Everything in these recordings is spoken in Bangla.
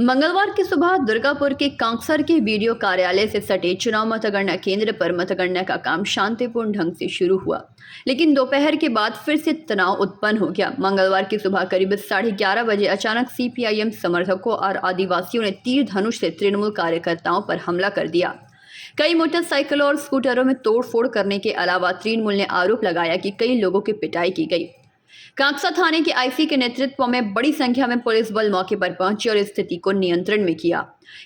मंगलवार की सुबह दुर्गापुर के कांकसर के बीडीओ कार्यालय से सटे चुनाव मतगणना केंद्र पर मतगणना का काम शांतिपूर्ण ढंग से शुरू हुआ, लेकिन दोपहर के बाद फिर से तनाव उत्पन्न हो गया। मंगलवार की सुबह करीब 11:30 बजे अचानक सीपीआईएम समर्थकों और आदिवासियों ने तीर धनुष से तृणमूल कार्यकर्ताओं पर हमला कर दिया। कई मोटरसाइकिलों और स्कूटरों में तोड़फोड़ करने के अलावा तृणमूल ने आरोप लगाया कि कई लोगों की पिटाई की गई। कांकसा थाने के आईसी के नेतृत्व में बड़ी संख्या में पुलिस बल मौके पर पहुंची और स्थिति को नियंत्रण में किया।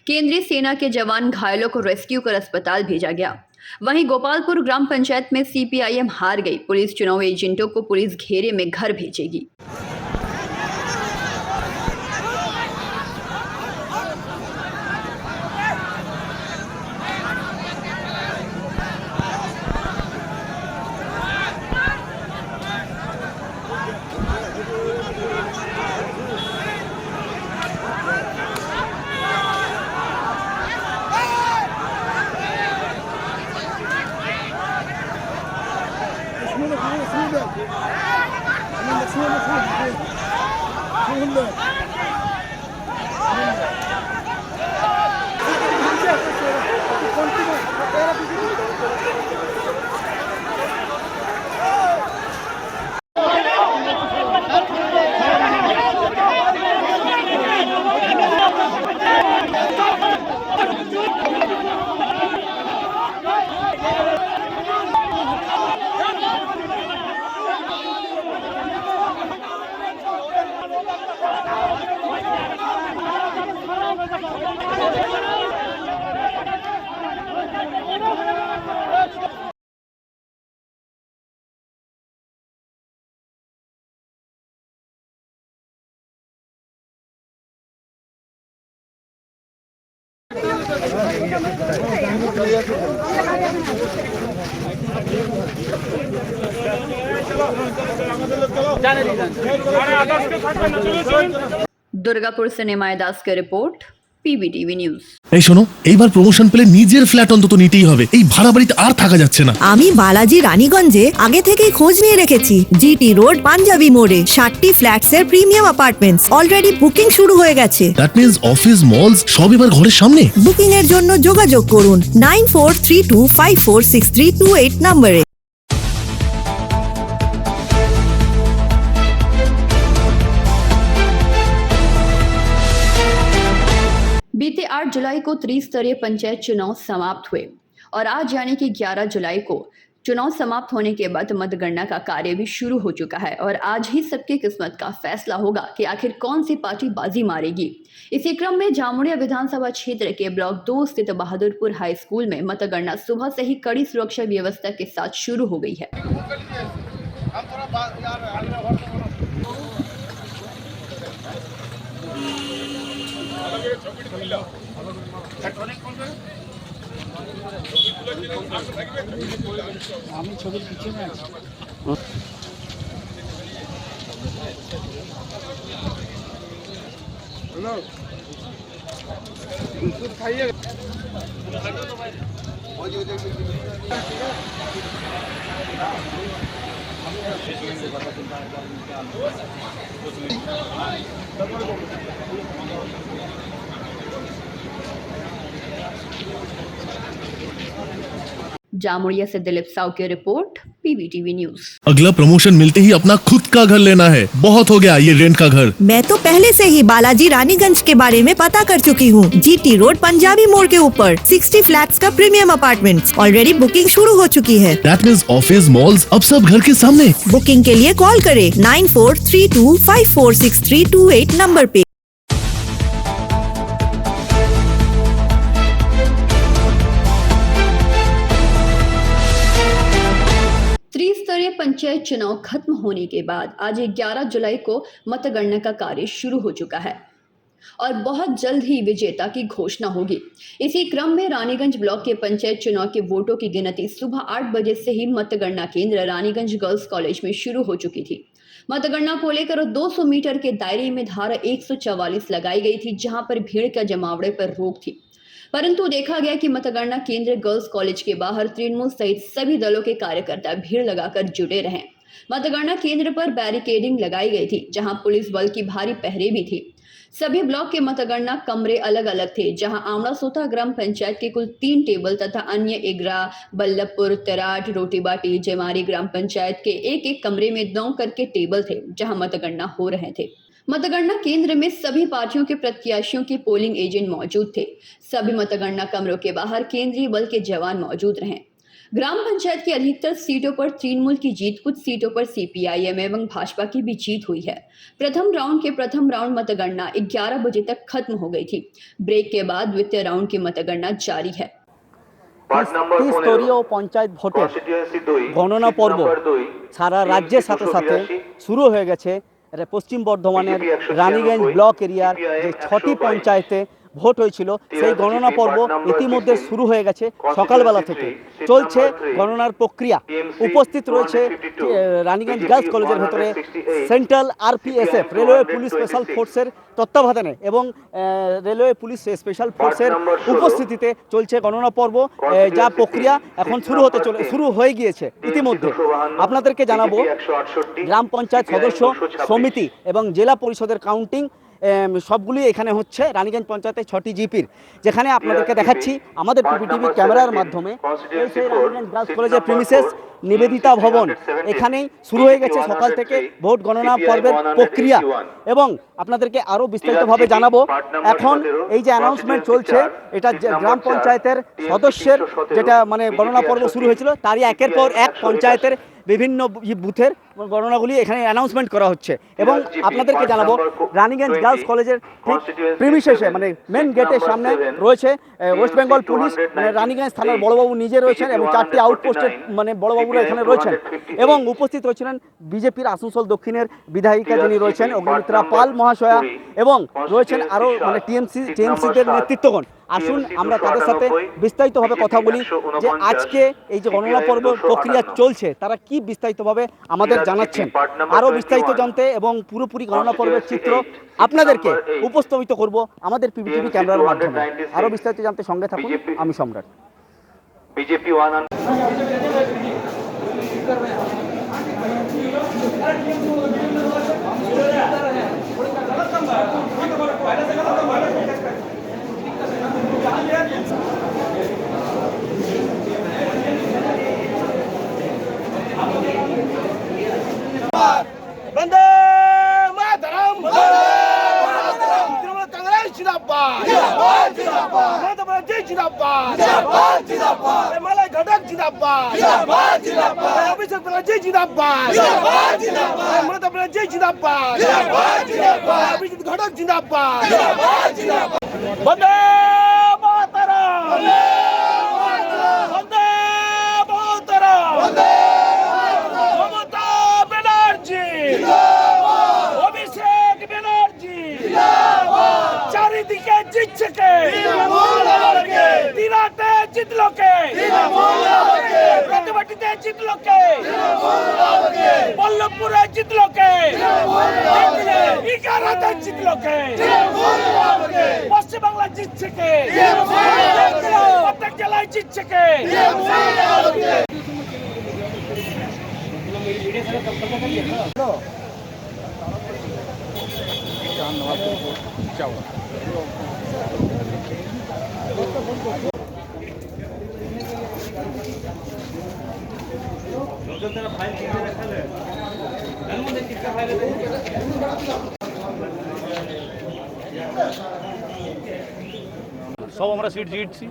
केंद्रीय सेना के जवान घायलों को रेस्क्यू कर अस्पताल भेजा गया। वहीं गोपालपुर ग्राम पंचायत में सीपीआईएम हार गई। पुलिस चुनाव एजेंटों को पुलिस घेरे में घर भेजेगी। दुर्गापुर से निमाय दास की रिपोर्ट, पीबीटीवी নিউজ। এই শোনো, এইবার প্রমোশন পেলে নিজের ফ্ল্যাট অন্তত নিতেই হবে। এই ভাড়া বাড়িতে আর থাকা যাচ্ছে না। আমি বালাজি রানীগঞ্জে আগে থেকেই খোঁজ নিয়ে রেখেছি। জিটি রোড পাঞ্জাবি মোড়ে 60টি ফ্ল্যাটস এর প্রিমিয়াম অ্যাপার্টমেন্টস অলরেডি বুকিং শুরু হয়ে গেছে। দ্যাট মিন্স অফিস মলস সব এবার ঘরের সামনে। বুকিং এর জন্য যোগাযোগ করুন 9432546328 নম্বরে। बीते 8 जुलाई को त्रिस्तरीय पंचायत चुनाव समाप्त हुए और आज यानी कि 11 जुलाई को चुनाव समाप्त होने के बाद मतगणना का कार्य भी शुरू हो चुका है और आज ही सबकी किस्मत का फैसला होगा कि आखिर कौन सी पार्टी बाजी मारेगी। इसी क्रम में जामुड़िया विधानसभा क्षेत्र के ब्लॉक 2 स्थित बहादुरपुर हाई स्कूल में मतगणना सुबह से ही कड़ी सुरक्षा व्यवस्था के साथ शुरू हो गई है। আমি ছবির পিছনে আছি। হ্যালো, খাইয়ে जामुड़िया से दिलीप साव की रिपोर्ट, पीबीटीवी न्यूज। अगला प्रमोशन मिलते ही अपना खुद का घर लेना है। बहुत हो गया ये रेंट का घर। मैं तो पहले से ही बालाजी रानीगंज के बारे में पता कर चुकी हूँ। जीटी रोड पंजाबी मोड़ के ऊपर 60 फ्लैट्स का प्रीमियम अपार्टमेंट्स ऑलरेडी बुकिंग शुरू हो चुकी है। दैट मींस ऑफिस मॉल्स अब सब घर के सामने। बुकिंग के लिए कॉल करें 9432546328 नंबर पे। त्रिस्तरीय पंचायत चुनाव खत्म होने के बाद आज 11 जुलाई को मतगणना का कार्य शुरू हो चुका है और बहुत जल्द ही विजेता की घोषणा होगी। इसी क्रम में रानीगंज ब्लॉक के पंचायत चुनाव के वोटों की गिनती सुबह 8 बजे से ही मतगणना केंद्र रानीगंज गर्ल्स कॉलेज में शुरू हो चुकी थी। मतगणना को लेकर 200 मीटर के दायरे में धारा 144 लगाई गई थी, जहां पर भीड़ का जमावड़े पर रोक थी। परंतु देखा गया कि मतगणना केंद्र गर्ल्स कॉलेज के बाहर तृणमूल सहित सभी दलों के कार्यकर्ता भीड़ लगाकर जुटे रहे। मतगणना केंद्र पर बैरिकेडिंग लगाई गई थी, जहां पुलिस बल की भारी पहरे भी थी। सभी ब्लॉक के मतगणना कमरे अलग अलग थे, जहां आमड़ासोता ग्राम पंचायत के कुल 3 टेबल तथा अन्य इगरा, बल्लभपुर, तराट, रोटीबाटी, जेमारी ग्राम पंचायत के एक कमरे में 9 करके टेबल थे, जहां मतगणना हो रहे थे। मतगणना केंद्र में सभी पार्टियों के प्रत्याशियों के पोलिंग एजेंट मौजूद थे। सभी मतगणना कमरों के बाहर केंद्रीय बल के जवान मौजूद रहे। ग्राम पंचायत की अधिकतर सीटों पर तृणमूल की जीत, कुछ सीटों पर सीपीआईएम एवं भाजपा की भी जीत हुई है। प्रथम राउंड मतगणना 11 बजे तक खत्म हो गई थी। ब्रेक के बाद द्वितीय राउंड की मतगणना जारी है। स्तरीय पंचायत भोटेर गणना पर्व सारा राज्य साथे साथे शुरू हो गए। पश्चिम बर्धमानेर रानीगंज ब्लक एरियार जे 6टी पंचायते ভোট হয়েছিল সেই গণনা পর্ব ইতিমধ্যে শুরু হয়ে গেছে। সকালবেলা থেকে চলছে গণনার প্রক্রিয়া। উপস্থিত রয়েছে রানীগঞ্জ গার্লস কলেজের ভেতরে সেন্ট্রাল আরপিএসএফ রেলওয়ে পুলিশ স্পেশাল ফোর্সের তত্ত্বাবধানে এবং রেলওয়ে পুলিশ স্পেশাল ফোর্সের উপস্থিতিতে চলছে গণনা পর্ব। যা প্রক্রিয়া এখন শুরু হয়ে গিয়েছে ইতিমধ্যে। আপনাদেরকে জানাবো গ্রাম পঞ্চায়েত সদস্য সমিতি এবং জেলা পরিষদের কাউন্টিং সবগুলি এখানে হচ্ছে রানীগঞ্জ পঞ্চায়েতের 6টি জিপির, যেখানে আপনাদেরকে দেখাচ্ছি আমাদের পিপিটিভি ক্যামেরার মাধ্যমে। এই সেই রানীগঞ্জ গার্লস কলেজের প্রিমিসেস নিবেদিতা ভবন, এখানেই শুরু হয়ে গেছে সকাল থেকে ভোট গণনা পর্বের প্রক্রিয়া। এবং আপনাদেরকে আরও বিস্তারিতভাবে জানাবো। এখন এই যে অ্যানাউন্সমেন্ট চলছে, এটা গ্রাম পঞ্চায়েতের সদস্যের যেটা মানে গণনা পর্ব শুরু হয়েছিল তারই একের পর এক পঞ্চায়েতের বিভিন্ন বুথের গণনাগুলি এখানে অ্যানাউন্সমেন্ট করা হচ্ছে। এবং আপনাদেরকে জানাবো রানীগঞ্জ গার্লস কলেজের ঠিক প্রিমিসেসে মানে মেন গেটের সামনে রয়েছে ওয়েস্ট বেঙ্গল পুলিশ, মানে রানীগঞ্জ থানার বড়বাবু নিজে রয়েছেন এবং 4টি আউটপোস্টের মানে বড়বাবুরা এখানে রয়েছেন। এবং উপস্থিত রয়েছিলেন বিজেপির আসানসোল দক্ষিণের বিধায়িকা যিনি রয়েছেন অগ্নিমিত্রা পাল মহাশয়া, এবং রয়েছেন আরও মানে টিএমসিদের নেতৃত্বগণ। আসুন আমরা তাদের সাথে বিস্তারিতভাবে কথা বলি যে আজকে এই যে গণনা পর্ব প্রক্রিয়া চলছে তারা কি বিস্তারিতভাবে আমাদের জানাচ্ছেন। আরও বিস্তারিত জানতে এবং পুরোপুরি গণনা পর্বের চিত্র আপনাদেরকে উপস্থাপিত করব আমাদের পিপিটিভি ক্যামেরার মাধ্যমে। আরও বিস্তারিত জানতে সঙ্গে থাকুন, আমি সম্রাট। বিজেপি वंदे मातरम, तृणमूल कांग्रेस जिंदाबाद, ममता बनर्जी जिंदाबाद, मलाई घटक जिंदाबाद, अभिषेक बनर्जी जिंदाबाद, ममता बनर्जी जिंदाबाद, अभिषेक घटक जिंदाबाद, वंदे मातरम, वंदे मातरम, ममता बनर्जी, অভিষেক ব্যানার্জি চারিদিকে জিতছে কে, দিনাতে জিতলো কে, প্রতিবাটিতে জিতলো কে, বল্লভপুরে জিতলো কে, ইকারাতে জিতলো কে, পশ্চিম বাংলা জিতছে কে, প্রত্যেক জেলায় জিতছে কে। সব আমরা সিট জিতছি।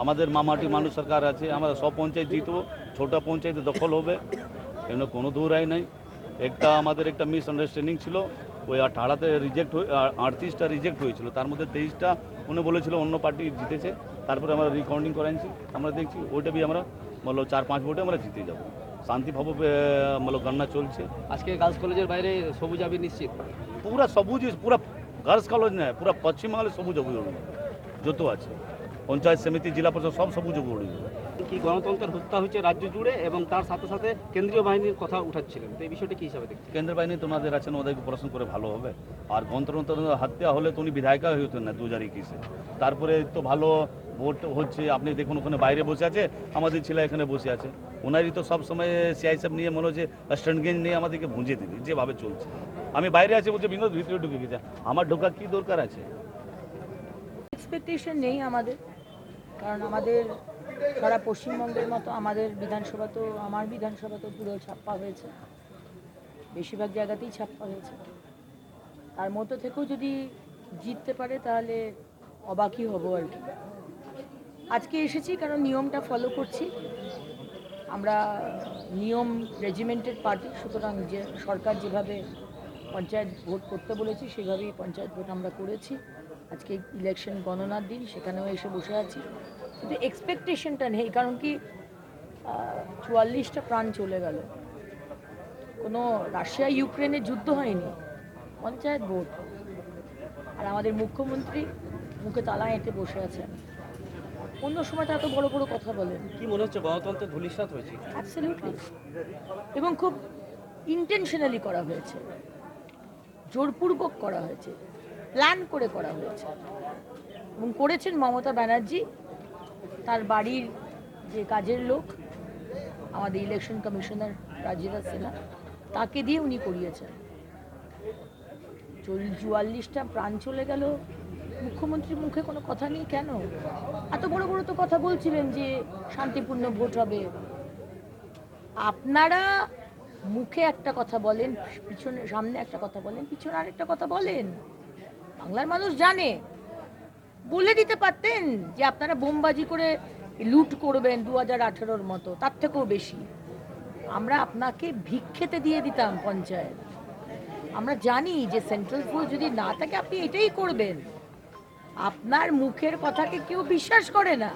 আমাদের মামাটি মানুষ সরকার আছে, আমরা সব পঞ্চায়েত জিতবো। ছোটা পঞ্চায়েতে দখল হবে, এমন কোনো দৌড়াই নাই। একটা আমাদের একটা মিস আন্ডারস্ট্যান্ডিং ছিল, ওই 18তে রিজেক্ট হয়ে 38টা রিজেক্ট হয়েছিল, তার মধ্যে 23টা উনি বলেছিল অন্য পার্টি জিতেছে। তারপরে আমরা রিকাউন্টিং করাইছি, আমরা দেখছি ওইটা भी আমরা मतलब 4-5 ভোটে আমরা জিতে যাব। শান্তিভাবে मतलब গণনা চলছে। আজকে গার্লস কলেজের বাইরে সবুজ আবির নিশ্চিত, পুরা সবুজ, পুরা গার্লস কলেজ নয়, পুরা পশ্চিমবঙ্গের সবুজ যত আছে পঞ্চায়েত সমিতি জেলা পরিষদ সব সবুজ উড়ে কি গণতন্ত্রের হত্যা হচ্ছে রাজ্য জুড়ে এবং তার সাথে সাথে কেন্দ্রীয় বাহিনীর কথা উঠাচ্ছিলেন, তো এই বিষয়টা কি হিসাবে দেখছেন? কেন্দ্র বাহিনী তোমাদের আছেন, ওদেরকে পড়াশোনা করে ভালো হবে। আর গণতন্ত্র হত্যা হলে তো উনি বিধায়িকা হতেন না 2021-এ। তারপরে তো ভালো ভোট হচ্ছে, আপনি দেখুন ওখানে বাইরে বসে আছে, আমাদের ছেলে এখানে বসে আছে। ওনারই তো সবসময় সিআইএসএফ নিয়ে মনে হচ্ছে স্ট্যান্ডগেঞ্জ নিয়ে আমাদেরকে ভুঁজে দিবে যেভাবে চলছে। আমি বাইরে আছি বলছে বিনোদ ভিতরে ঢুকে গেছে, আমার ঢোকা কি দরকার আছে? এক্সপেকটেশন নেই আমাদের, কারণ আমাদের সারা পশ্চিমবঙ্গের মতো আমাদের বিধানসভা তো, আমার বিধানসভা তো পুরো ছাপ্পা হয়েছে, বেশিরভাগ জায়গাতেই ছাপ্পা হয়েছে। তার মধ্যে থেকেও যদি জিততে পারে তাহলে অবাকই হব আর কি। আজকে এসেছি কারণ নিয়মটা ফলো করছি আমরা, নিয়ম রেজিমেন্টেড পার্টি, সুতরাং যে সরকার যেভাবে পঞ্চায়েত ভোট করতে বলেছি সেভাবেই পঞ্চায়েত ভোট আমরা করেছি। আজকে ইলেকশন গণনার দিন, সেখানেও এসে বসে আছি, কিন্তু এক্সপেকটেশনটা নেই। কারণ কি 44টা প্রাণ চলে গেল, কোনো রাশিয়া ইউক্রেনের যুদ্ধ হয়নি, পঞ্চায়েত ভোট। আর আমাদের মুখ্যমন্ত্রী মুখে তালা এঁটে বসে আছেন, অন্য সময় তো এত বড় বড় কথা বলেন। কি মনে হচ্ছে গণতন্ত্রের ধূলিসাৎ হয়েছে? অ্যাবসলিউটলি, এবং খুব ইন্টেনশনালি করা হয়েছে, জোরপূর্বক করা হয়েছে, প্ল্যান করে করা হয়েছে। এবং করেছেন মমতা ব্যানার্জি, তার বাড়ির যে কাজের লোক আমাদের ইলেকশন কমিশনার রাজিদা সিনহা, তাকে দিয়ে উনি করিয়েছেন। 44টা প্রাণ চলে গেল, মুখ্যমন্ত্রীর মুখে কোনো কথা নেই কেন? এত বড় বড় তো কথা বলছিলেন যে শান্তিপূর্ণ ভোট হবে। আপনারা মুখে একটা কথা বলেন, পিছনে সামনে একটা কথা বলেন, পিছনে আরেকটা কথা বলেন। বাংলার মানুষ জানে, বলে দিতে পারতেন যে আপনারা বোমবাজি করে লুট করবেন 2018-র মতো, তার থেকেও বেশি। আমরা আপনাকে ভিক্ষেতে দিয়ে দিতাম পঞ্চায়েত। আমরা জানি যে সেন্ট্রাল ফোর্স যদি না থাকে আপনি এটাই করবেন। আপনার মুখের কথাকে কেউ বিশ্বাস করে না,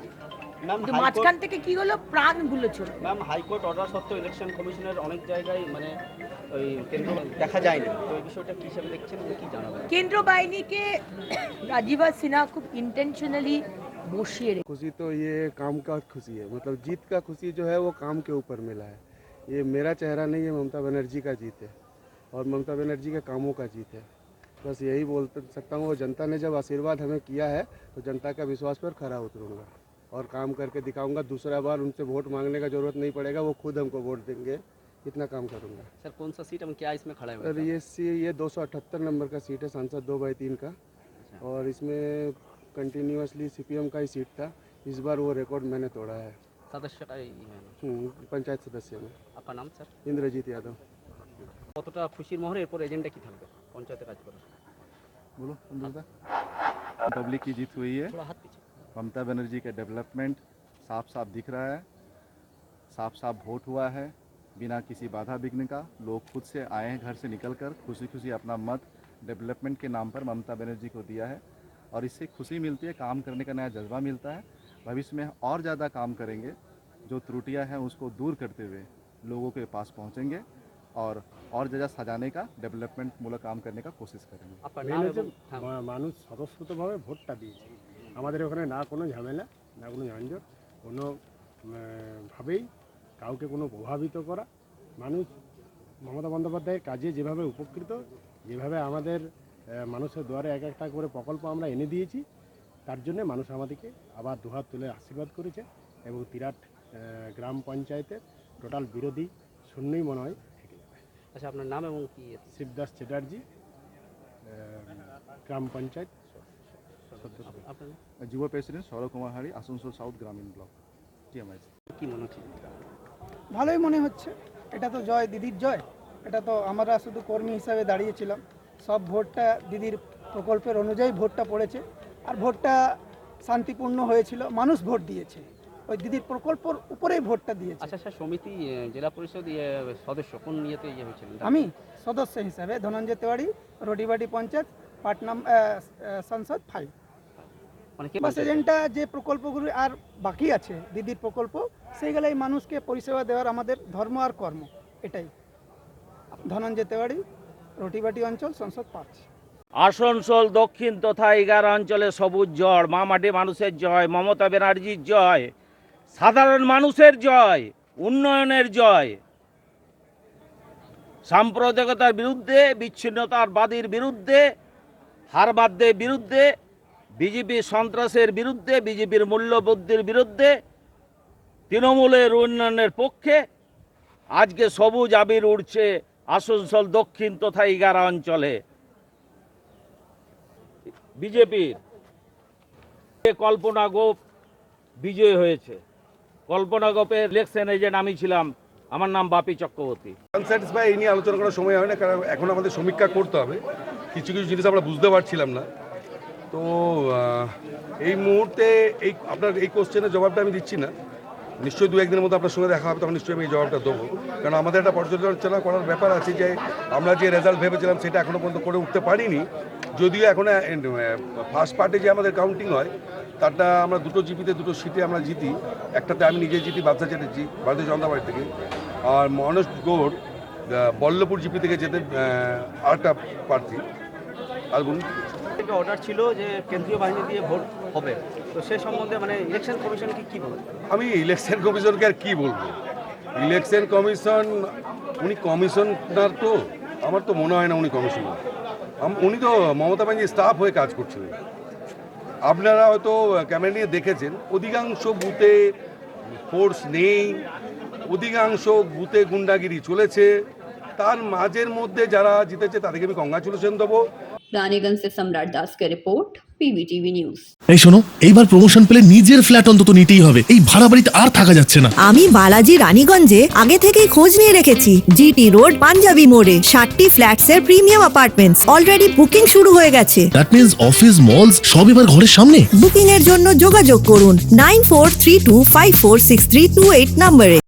কিন্তু মাঝখান থেকে কি হলো, প্রাণগুলো চলে গেল। ম্যাম, হাইকোর্ট অর্ডার সত্ত্বেও ইলেকশন কমিশনের অনেক জায়গায় মানে ওই কেন্দ্র দেখা যায়নি, তো এই বিষয়টা কি হিসাবে দেখছেন, কি জানাবেন? কেন্দ্র বাহিনীকে রাজিবা সিনহা খুব ইন্টেনশনালি বসিয়ে রেখে। खुशी तो ये काम का खुशी है, मतलब जीत का खुशी जो है वो काम के ऊपर मिला है। ये मेरा चेहरा नहीं है, ममता बनर्जी का जीत है और ममता बनर्जी के कामों का जीत है। बस यही बोल सकता हूँ, वो जनता ने जब आशीर्वाद हमें किया है तो जनता का विश्वास पर खरा उतरूँगा और काम करके दिखाऊंगा। दूसरा बार उनसे वोट मांगने का जरूरत नहीं पड़ेगा, वो खुद हमको वोट देंगे, इतना काम करूँगा। सर कौन सा सीट हम क्या इसमें खड़ा है? सर ये 278 नंबर का सीट है, सांसद 2/3 का, और इसमें कंटिन्यूसली सीपीएम का ही सीट था। इस बार वो रिकॉर्ड मैंने तोड़ा है। সদস্যটা এই হ্যাঁ। पंचायत सदस्य में আপনার নাম স্যার? इंद्रजीत यादव। কতটা খুশির মহরে, এরপর এজেন্ডা কি থাকবে পঞ্চায়েতে কাজ করার? बोलो पब्लिक की जीत हुई है। थोड़ा हाथ पीछे। ममता बनर्जी का डेवलपमेंट साफ साफ दिख रहा है, साफ साफ वोट हुआ है बिना किसी बाधा विघ्न का। लोग खुद से आए हैं घर से निकलकर, खुशी खुशी अपना मत डेवलपमेंट के नाम पर ममता बनर्जी को दिया है और इससे खुशी मिलती है, काम करने का नया जज्बा मिलता है। भविष्य में और ज़्यादा काम करेंगे, जो त्रुटियां हैं उसको दूर करते हुए लोगों के पास पहुंचेंगे और ज़्यादा सजाने का डेवलपमेंट मूलक काम करने का कोशिश करेंगे। আপনার নাম এবং হ্যাঁ। মানুষ স্বতঃস্ফূর্তভাবে ভোটটা দিয়েছে। আমাদের ওখানে না কোনো ঝামেলা, না কোনো ঝঞ্ঝট, কোনো ভাবেই কাউকে কোনো প্রভাবিত করা। মানুষ মমতা বন্দ্যোপাধ্যায়ের কাজে যেভাবে উপকৃত, যেভাবে আমাদের মানুষের দুয়ারে এক একটা করে প্রকল্প আমরা এনে দিয়েছি, তার জন্য মানুষ আমাদেরকে আবার দুহাত তুলে আশীর্বাদ করেছে এবং তিরাট গ্রাম পঞ্চায়েতের টোটাল বিরোধী শূন্যই মনে হয় থেকে যাবে। আচ্ছা, আপনার নাম এবং কি? শিবদাস চ্যাটার্জি, গ্রাম পঞ্চায়েত। আপনার যুব প্রেসিডেন্ট সৌরভ কুমার হারি, আসানসোল সাউথ গ্রামীণ ব্লক, টিএমআইসি। কি মনে হচ্ছে? ভালোই মনে হচ্ছে, এটা তো জয়, দিদির জয়। এটা তো আমরা শুধু কর্মী হিসাবে দাঁড়িয়েছিলাম, সব ভোটটা দিদির প্রকল্পের অনুযায়ী ভোটটা পড়েছে, আর ভোটটা শান্তিপূর্ণ হয়েছিল, মানুষ ভোট দিয়েছে, ওই দিদির প্রকল্পের উপরেই ভোটটা দিয়েছে। আচ্ছা স্যার, সমিতি জেলা পরিষদ সদস্য কোন নিয়েতে হয়েছিলেন? আমি সদস্য হিসাবে ধনঞ্জয় তেওয়ারি, রটিবাটি পঞ্চায়েত, পাটনাম সংসদ 5। মানে বাস এজেন্টটা যে প্রকল্পগুলি আর বাকি আছে দিদির প্রকল্প, সেইগুলাই মানুষকে পরিষেবা দেওয়ার আমাদের ধর্ম আর কর্ম, এটাই। ধনঞ্জয় তেওয়ারি, রটিবাটি অঞ্চল, সংসদ 5। আসানসোল দক্ষিণ তথা 11 অঞ্চলে সবুজ জয়, মা মাটি মানুষের জয়, মমতা ব্যানার্জির জয়। সাধারণ মানুষের জয়, উন্নয়নের জয়, সাম্প্রদায়িকতার বিরুদ্ধে, বিচ্ছিন্নতাবাদীর বিরুদ্ধে, হারবাদদের বিরুদ্ধে, বিজেপি সন্ত্রাসের বিরুদ্ধে, বিজেপির মূল্যবোধের বিরুদ্ধে, তৃণমূলের উন্নয়নের পক্ষে আজকে সবুজ আবির উড়ছে আসানসোল দক্ষিণ তথা ইগারা অঞ্চলে। বিজেপির কল্পনা গোপ বিজয় হয়েছে। কল্পনা গোপের ইলেকশন এজেন্ট আমি ছিলাম, আমার নাম বাপি চক্রবর্তী। আনস্যাটিসফাই এই নিয়ে আলোচনা করার সময় হয় না, কারণ এখন আমাদের সমীক্ষা করতে হবে, কিছু কিছু জিনিস আমরা বুঝতে পারছিলাম না। তো এই মুহূর্তে আপনার এই কোশ্চেনের জবাবটা আমি দিচ্ছি না, নিশ্চয়ই দু একদিনের মধ্যে আপনার সঙ্গে দেখা হবে, তখন নিশ্চয়ই আমি এই জবাবটা দেবো। কারণ আমাদের একটা পর্যালোচনা করার ব্যাপার আছে যে আমরা যে রেজাল্ট ভেবেছিলাম সেটা এখনও পর্যন্ত করে উঠতে পারিনি। যদিও এখন ফার্স্ট পার্টে যে আমাদের কাউন্টিং হয় তারটা আমরা দুটো জিপিতে দুটো সিটে আমরা জিতি, একটাতে আমি নিজে জিতি বাদশা চ্যাটার্জি ভারতীয় জনতা পার্টি থেকে, আর মনোজ গৌড় বল্লভপুর জিপি থেকে যেতে আরেকটা প্রার্থী। আর অর্ডার ছিল যে কেন্দ্রীয় বাহিনী দিয়ে ভোট হবে, তো সে সম্বন্ধে মানে ইলেকশন কমিশনকে কি বলবেন? আমি ইলেকশন কমিশনকে আর কি বলবো, ইলেকশন কমিশন উনি কমিশনার, তো আমার তো মনে হয় না উনি কমিশনার। উনি তো মমতা ব্যানার্জির স্টাফ হয়ে কাজ করছিলেন। আপনারা হয়তো ক্যামেরা নিয়ে দেখেছেন অধিকাংশ বুথে ফোর্স নেই, অধিকাংশ বুথে গুন্ডাগিরি চলেছে। তার মাঝের মধ্যে যারা জিতেছে তাদেরকে আমি কংগ্রাচুলেশন দেবো। রানীগঞ্জ से सम्राट दास की रिपोर्ट, PVTV न्यूज। এই শোনো, এইবার প্রমোশন পেলে নিজের ফ্ল্যাট অন্তত নিতেই হবে, এই ভাড়া বাড়িতে আর থাকা যাচ্ছে না। আমি বালাজি রানীগঞ্জে আগে থেকেই খোঁজ নিয়ে রেখেছি। জিটি রোড পাঞ্জাবি মোড়ে 60টি ফ্ল্যাটস এর প্রিমিয়াম অ্যাপার্টমেন্টস অলরেডি বুকিং শুরু হয়ে গেছে। দ্যাট মিন্স অফিস মলস সব এবার ঘরের সামনে। বুকিং এর জন্য যোগাযোগ করুন 9432546328 নম্বরে।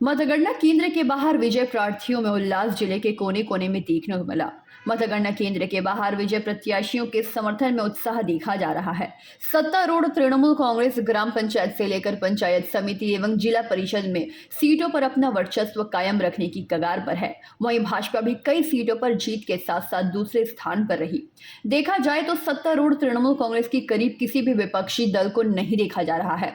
मतगणना केंद्र के बाहर विजय प्रार्थियों में उल्लास जिले के कोने कोने में देखने को मिला। मतगणना केंद्र के बाहर विजय प्रत्याशियों के समर्थन में उत्साह देखा जा रहा है। सत्तारूढ़ तृणमूल कांग्रेस ग्राम पंचायत से लेकर पंचायत समिति एवं जिला परिषद में सीटों पर अपना वर्चस्व कायम रखने की कगार पर है। वहीं भाजपा भी कई सीटों पर जीत के साथ साथ दूसरे स्थान पर रही। देखा जाए तो सत्तारूढ़ तृणमूल कांग्रेस की करीब किसी भी विपक्षी दल को नहीं देखा जा रहा है।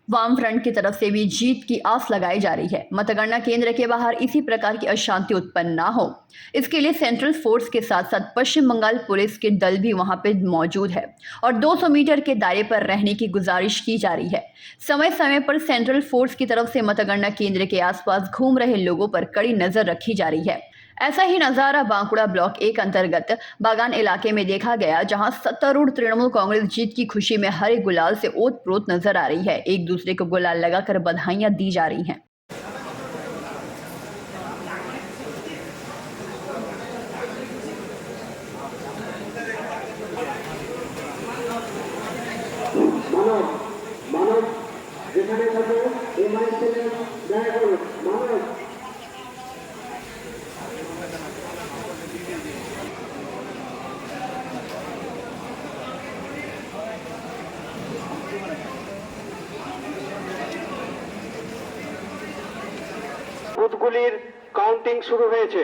वाम फ्रंट की तरफ से भी जीत की आस लगाई जा रही है। मतगणना केंद्र के बाहर इसी प्रकार की अशांति उत्पन्न ना हो, इसके लिए सेंट्रल फोर्स के साथ साथ पश्चिम बंगाल पुलिस के दल भी वहां पे मौजूद है और 200 मीटर के दायरे पर रहने की गुजारिश की जा रही है। समय समय पर सेंट्रल फोर्स की तरफ से मतगणना केंद्र के आसपास घूम रहे लोगों पर कड़ी नजर रखी जा रही है। ऐसा ही नजारा बांकुड़ा ब्लॉक 1 अंतर्गत बागान इलाके में देखा गया, जहां सत्तारूढ़ तृणमूल कांग्रेस जीत की खुशी में हरे गुलाल से ओत प्रोत नजर आ रही है। एक दूसरे को गुलाल लगाकर बधाइयां दी जा रही हैं। বুথগুলির কাউন্টিং শুরু হয়েছে।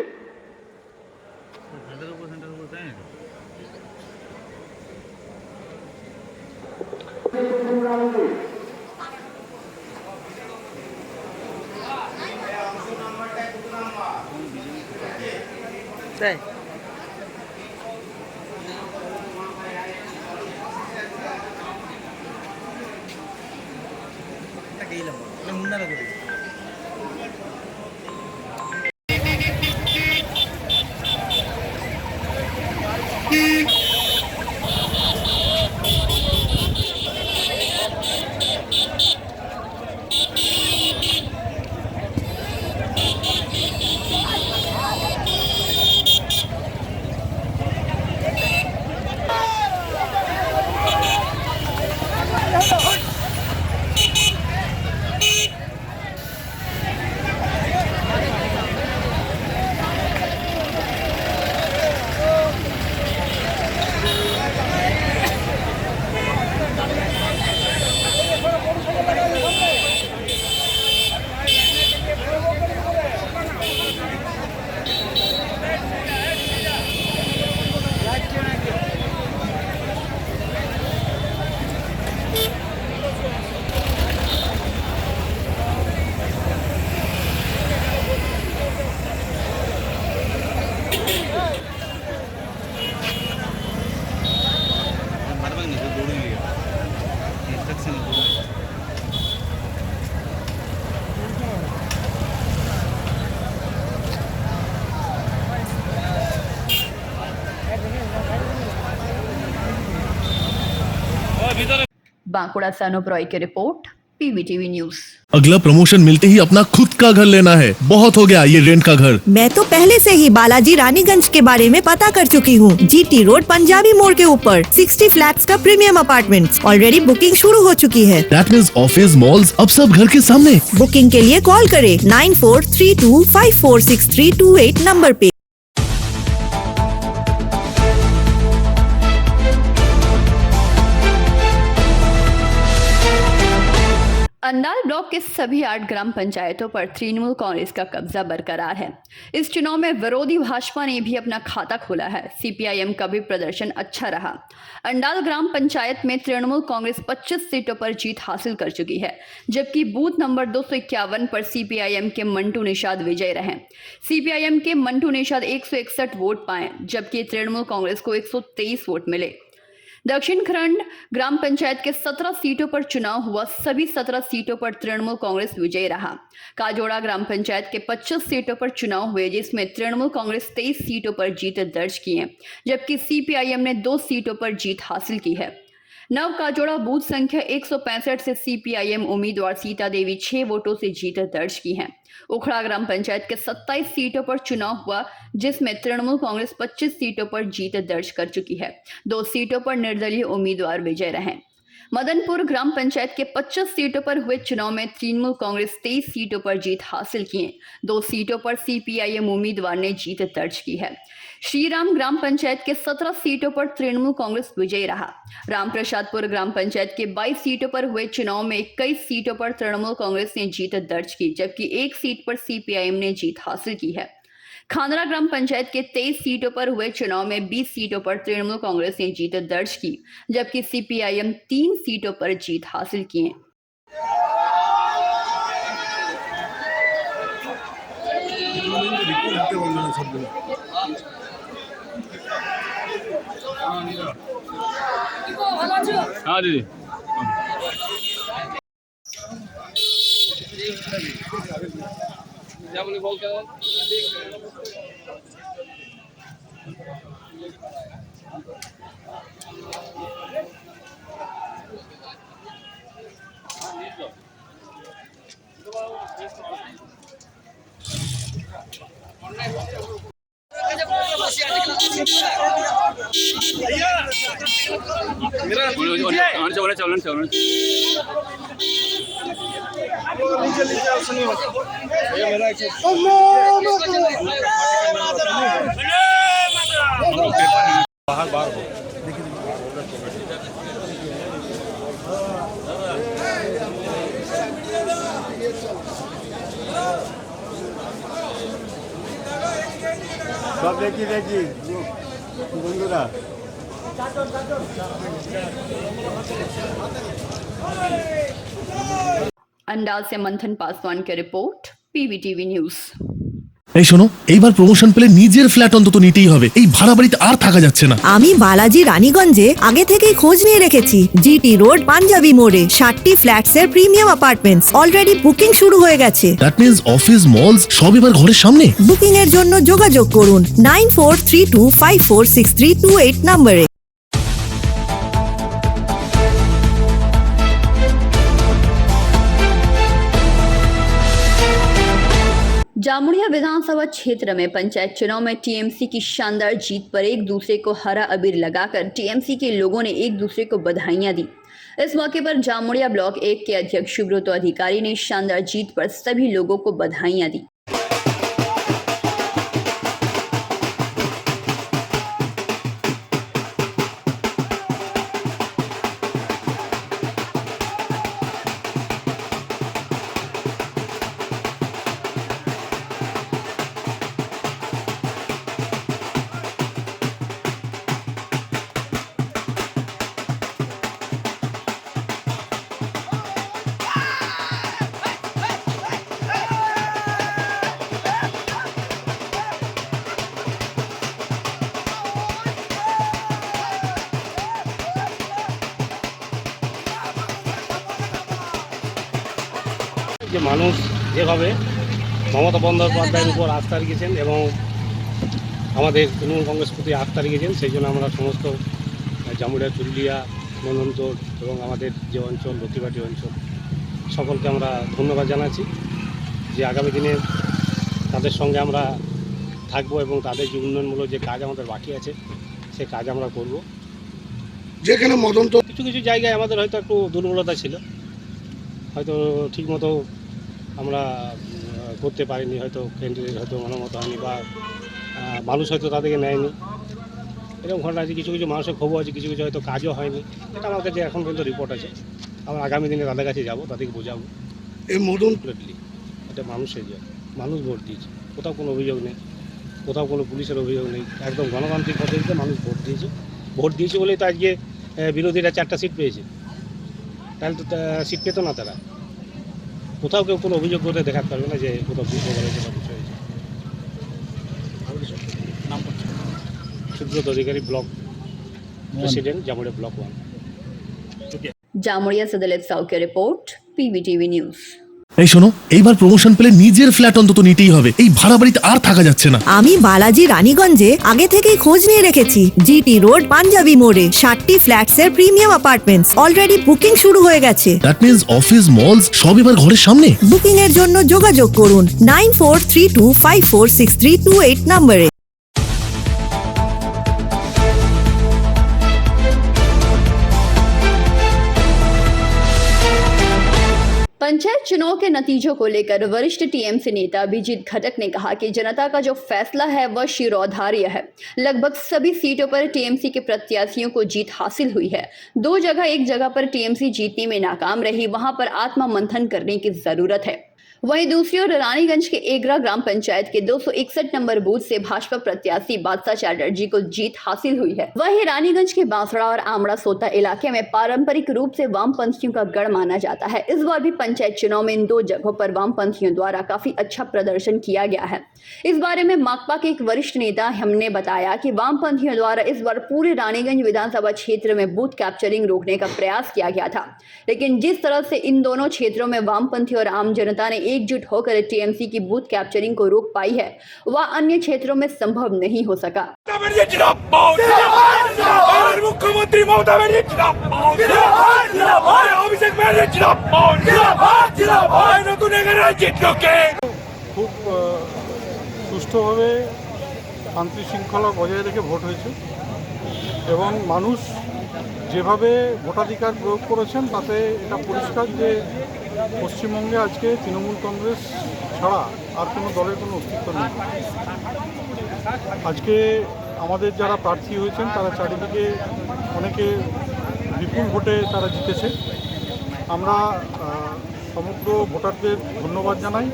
बांकुड़ा से अनूप रॉय की रिपोर्ट, पीवीटीवी न्यूज। अगला प्रमोशन मिलते ही अपना खुद का घर लेना है, बहुत हो गया ये रेंट का घर। मैं तो पहले से ही बालाजी रानीगंज के बारे में पता कर चुकी हूँ। जीटी रोड पंजाबी मोड़ के ऊपर 60 फ्लैट्स का प्रीमियम अपार्टमेंट्स ऑलरेडी बुकिंग शुरू हो चुकी है। दैट मींस ऑफिस मॉल्स अब सब घर के सामने। बुकिंग के लिए कॉल करें 9432546328 नंबर पे। अंडाल ब्लॉक के सभी 8 ग्राम पंचायतों पर तृणमूल कांग्रेस का कब्जा बरकरार है। इस चुनाव में विरोधी भाजपा ने भी अपना खाता खोला है। सीपीआईएम का भी प्रदर्शन अच्छा रहा। अंडाल ग्राम पंचायत में तृणमूल कांग्रेस 25 सीटों पर जीत हासिल कर चुकी है, जबकि बूथ नंबर 251 पर सीपीआईएम के मंटू निषाद विजय रहे। सीपीआईएम के मंटू निषाद 161 वोट पाए, जबकि तृणमूल कांग्रेस को 123 वोट मिले। दक्षिण खंड ग्राम पंचायत के 17 सीटों पर चुनाव हुआ। सभी 17 सीटों पर तृणमूल कांग्रेस विजयी रहा। काजोड़ा ग्राम पंचायत के 25 सीटों पर चुनाव हुए, जिसमें तृणमूल कांग्रेस 23 सीटों पर जीत दर्ज की है, जबकि सीपीआईएम ने 2 सीटों पर जीत हासिल की है। नव काजोड़ा बूथ संख्या 165 से सीपीआईएम उम्मीदवार सीता देवी 6 वोटों से जीत दर्ज की है। उखड़ा ग्राम पंचायत के 27 सीटों पर चुनाव हुआ, जिसमें तृणमूल कांग्रेस 25 सीटों पर जीत दर्ज कर चुकी है। 2 सीटों पर निर्दलीय उम्मीदवार विजय रहे। मदनपुर ग्राम पंचायत के 25 सीटों पर हुए चुनाव में तृणमूल कांग्रेस 23 सीटों पर जीत हासिल की है। 2 सीटों पर सीपीआईएम उम्मीदवार ने जीत दर्ज की है। श्रीराम ग्राम पंचायत के 17 सीटों पर तृणमूल कांग्रेस विजयी रहा। रामप्रसादपुर ग्राम पंचायत के 22 सीटों पर हुए चुनाव में 21 सीटों पर तृणमूल कांग्रेस ने जीत दर्ज की, जबकि 1 सीट पर सीपीआईएम ने जीत हासिल की है। खानरा ग्राम पंचायत के 23 सीटों पर हुए चुनाव में 20 सीटों पर तृणमूल कांग्रेस ने जीत दर्ज की, जबकि सीपीआईएम 3 सीटों पर जीत हासिल की है। हाँ दीदी, क्या बोले बोल क्या बाहर बाहर सब देखी बंधुरा अंडाल से मंथन पासवान की रिपोर्ट, पीवीटीवी न्यूज। এই শোনো, এইবার প্রমোশন পেলে নিজের ফ্ল্যাট অন্তত নিতেই হবে। এই ভাড়া বাড়িতে আর থাকা যাচ্ছে না। আমি বালাজি রানীগঞ্জে আগে থেকেই খোঁজ নিয়ে রেখেছি। জিটি রোড পাঞ্জাবি মোড়ে 60 ফ্ল্যাটস এর প্রিমিয়াম অ্যাপার্টমেন্টস অলরেডি বুকিং শুরু হয়ে গেছে। দ্যাট মিন্স অফিস মলস সব এবার ঘরের সামনে। বুকিং এর জন্য যোগাযোগ করুন 9432546328 নম্বরে। जामुड़िया विधानसभा क्षेत्र में पंचायत चुनाव में टीएमसी की शानदार जीत पर एक दूसरे को हरा अबीर लगाकर टीएमसी के लोगों ने एक दूसरे को बधाइयां दी। इस मौके पर जामुड़िया ब्लॉक 1 के अध्यक्ष सुब्रतो अधिकारी ने शानदार जीत पर सभी लोगों को बधाइयां दी। যে মানুষ যেভাবে মমতা বন্দ্যোপাধ্যায়ের উপর আস্থা রেখেছেন এবং আমাদের তৃণমূল কংগ্রেস প্রতি আস্থা রেখেছেন, সেই জন্য আমরা সমস্ত জামুড়িয়া, চুরুলিয়া বন্ধন্তর এবং আমাদের যে অঞ্চল লতিবাটি অঞ্চল সকলকে আমরা ধন্যবাদ জানাচ্ছি যে আগামী দিনে তাদের সঙ্গে আমরা থাকবো এবং তাদের যে উন্নয়নমূলক যে কাজ আমাদের বাকি আছে সে কাজ আমরা করব। যেখানে মদন্ত কিছু কিছু জায়গায় আমাদের হয়তো একটু দুর্বলতা ছিল, হয়তো ঠিকমতো আমরা করতে পারিনি, হয়তো ক্যান্ডিডেট হয়তো মনোমত হয়নি বা মানুষ হয়তো তাদেরকে নেয়নি, এরকম ঘটনা আছে। কিছু কিছু মানুষের খবর আছে, কিছু কিছু হয়তো কাজও হয়নি। এটা আমার কাছে এখন পর্যন্ত রিপোর্ট আছে। আমরা আগামী দিনে তাদের কাছে যাবো, তাদেরকে বোঝাবো। এই মদন এটা মানুষের জন্য, মানুষ ভোট দিয়েছে, কোথাও কোনো অভিযোগ নেই, কোথাও কোনো পুলিশের অভিযোগ নেই। একদম গণতান্ত্রিক পদ্ধতিতে মানুষ ভোট দিয়েছে বলেই তো আজকে বিরোধীরা 4টা সিট পেয়েছে, তাহলে তো সিট পেত না তারা। কোথাও কেউ কোনো অভিযোগ করতে দেখাতে পারবে না যে কোথাও দুর্গ করেছে বা কিছু হয়েছে। নাম Subrata Adhikari, block president, Jamuria block 1। Jamuria से दिलीप साव की रिपोर्ट, PBTV न्यूज। এই শোনো, এইবার প্রমোশন পেলে নিজের ফ্ল্যাট অন্তত নিতেই হবে। এই ভাড়া বাড়িতে আর থাকা যাচ্ছে না। আমি বালাজি রানীগঞ্জে আগে থেকেই খোঁজ নিয়ে রেখেছি। জিটি রোড পাঞ্জাবি মোড়ে 60টি ফ্ল্যাটসের প্রিমিয়াম অ্যাপার্টমেন্টস অলরেডি বুকিং শুরু হয়ে গেছে। দ্যাট মিন্স অফিস মলস সব এবার ঘরের সামনে। বুকিং এর জন্য যোগাযোগ করুন 9432546328 নম্বরে। पंचायत चुनाव के नतीजों को लेकर वरिष्ठ टीएमसी नेता अभिजीत खटक ने कहा कि जनता का जो फैसला है वह शिरोधार्य है। लगभग सभी सीटों पर टीएमसी के प्रत्याशियों को जीत हासिल हुई है। 2 जगह एक जगह पर टीएमसी जीतने में नाकाम रही, वहां पर आत्मा मंथन करने की जरूरत है। वहीं दूसरी ओर रानीगंज के एगरा ग्राम पंचायत के 261 नंबर बूथ से भाजपा प्रत्याशी बादशाह चैटर्जी को जीत हासिल हुई है। वहीं रानीगंज के बांसड़ा और आमड़ा सोता इलाके में पारंपरिक रूप से वामपंथियों का गढ़ माना जाता है। इस बार भी पंचायत चुनाव में इन 2 जगहों पर वामपंथियों द्वारा काफी अच्छा प्रदर्शन किया गया है। इस बारे में माकपा के एक वरिष्ठ नेता हमने बताया कि वामपंथियों द्वारा इस बार पूरे रानीगंज विधानसभा क्षेत्र में बूथ कैप्चरिंग रोकने का प्रयास किया गया था, लेकिन जिस तरह से इन दोनों क्षेत्रों में वामपंथी और आम जनता ने एकजुट होकर टीएमसी की बूथ कैप्चरिंग को रोक पाई है, वह अन्य क्षेत्रों में संभव नहीं हो सका। मुख्यमंत्री ममता बनर्जी अभिषेक খুব সুষ্ঠুভাবে শান্তি শৃঙ্খলা বজায় রেখে ভোট হয়েছে এবং মানুষ যেভাবে ভোটাধিকার প্রয়োগ করেছেন তাতে এটা পরিষ্কার যে পশ্চিমবঙ্গে আজকে তৃণমূল কংগ্রেস ছাড়া আর কোনো দলের কোনো অস্তিত্ব নেই। আজকে আমাদের যারা প্রার্থী হয়েছেন তারা চারিদিকে অনেকে বিপুল ভোটে তারা জিতেছে। আমরা সমগ্র ভোটারদের ধন্যবাদ জানাই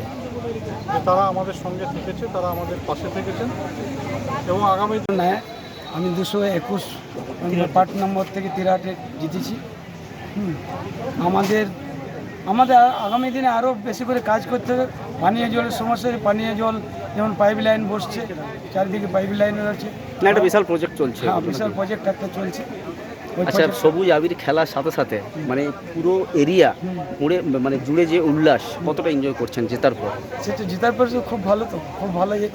যে তারা আমাদের সঙ্গে থেকেছে, তারা আমাদের পাশে থেকেছেন এবং আগামী দিনে আমি 221 পার্ট নম্বর থেকে 3 জিতেছি। আমাদের আগামী দিনে আরও বেশি করে কাজ করতে হবে। পানীয় জলের সমস্যা, পানীয় জল যেমন পাইপ লাইন বসছে, চারিদিকে পাইপ লাইন রয়েছে, একটা বিশাল প্রজেক্ট চলছে। হ্যাঁ, বিশাল প্রজেক্ট একটা চলছে। আচ্ছা, সবুজ আবির খেলার সাথে সাথে মানে পুরো এরিয়া জুড়ে যে উল্লাস, কতটা এনজয় করছেন জেতার পর? সেটা জেতার পর খুব ভালো, তো খুব ভালো এনজয়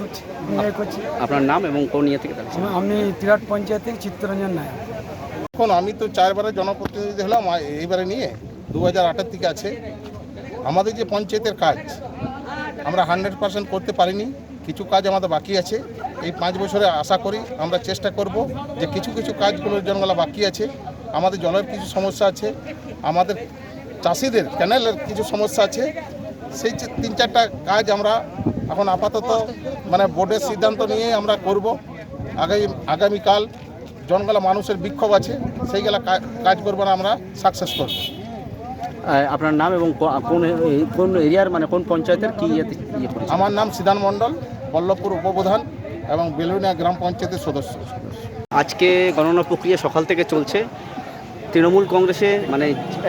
করছি। আপনার নাম এবং কোন ইয়ে থেকে? আমি তিরাট পঞ্চায়েত থেকে চিত্তরঞ্জন নায়ক। এখন আমি তো 4 বারের জনপ্রতিনিধি হলাম, এইবারে নিয়ে 2018 থেকে আছে। আমাদের যে পঞ্চায়েতের কাজ আমরা 100% করতে পারিনি, কিছু কাজ আমাদের বাকি আছে। এই 5 বছরে আশা করি আমরা চেষ্টা করব যে কিছু কিছু কাজগুলোর জন্য বাকি আছে। আমাদের জলের কিছু সমস্যা আছে, আমাদের চাষিদের ক্যানেলের কিছু সমস্যা আছে। সেই 3-4টা কাজ আমরা এখন আপাতত বোর্ডের সিদ্ধান্ত নিয়ে আমরা করব। আগামীকাল জনগলা মানুষের বিক্ষোভ আছে, সেইগুলা কাজ করবো না, আমরা সাকসেস করব। আপনার নাম এবং কোন এরিয়ার কোন পঞ্চায়েতের কি ইয়ে? আমার নাম সিদ্ধান মণ্ডল, বল্লভপুর উপপ্রধান এবং বেলুনিয়া গ্রাম পঞ্চায়েতের সদস্য। আজকে গণনা প্রক্রিয়া সকাল থেকে চলছে। তৃণমূল কংগ্রেসে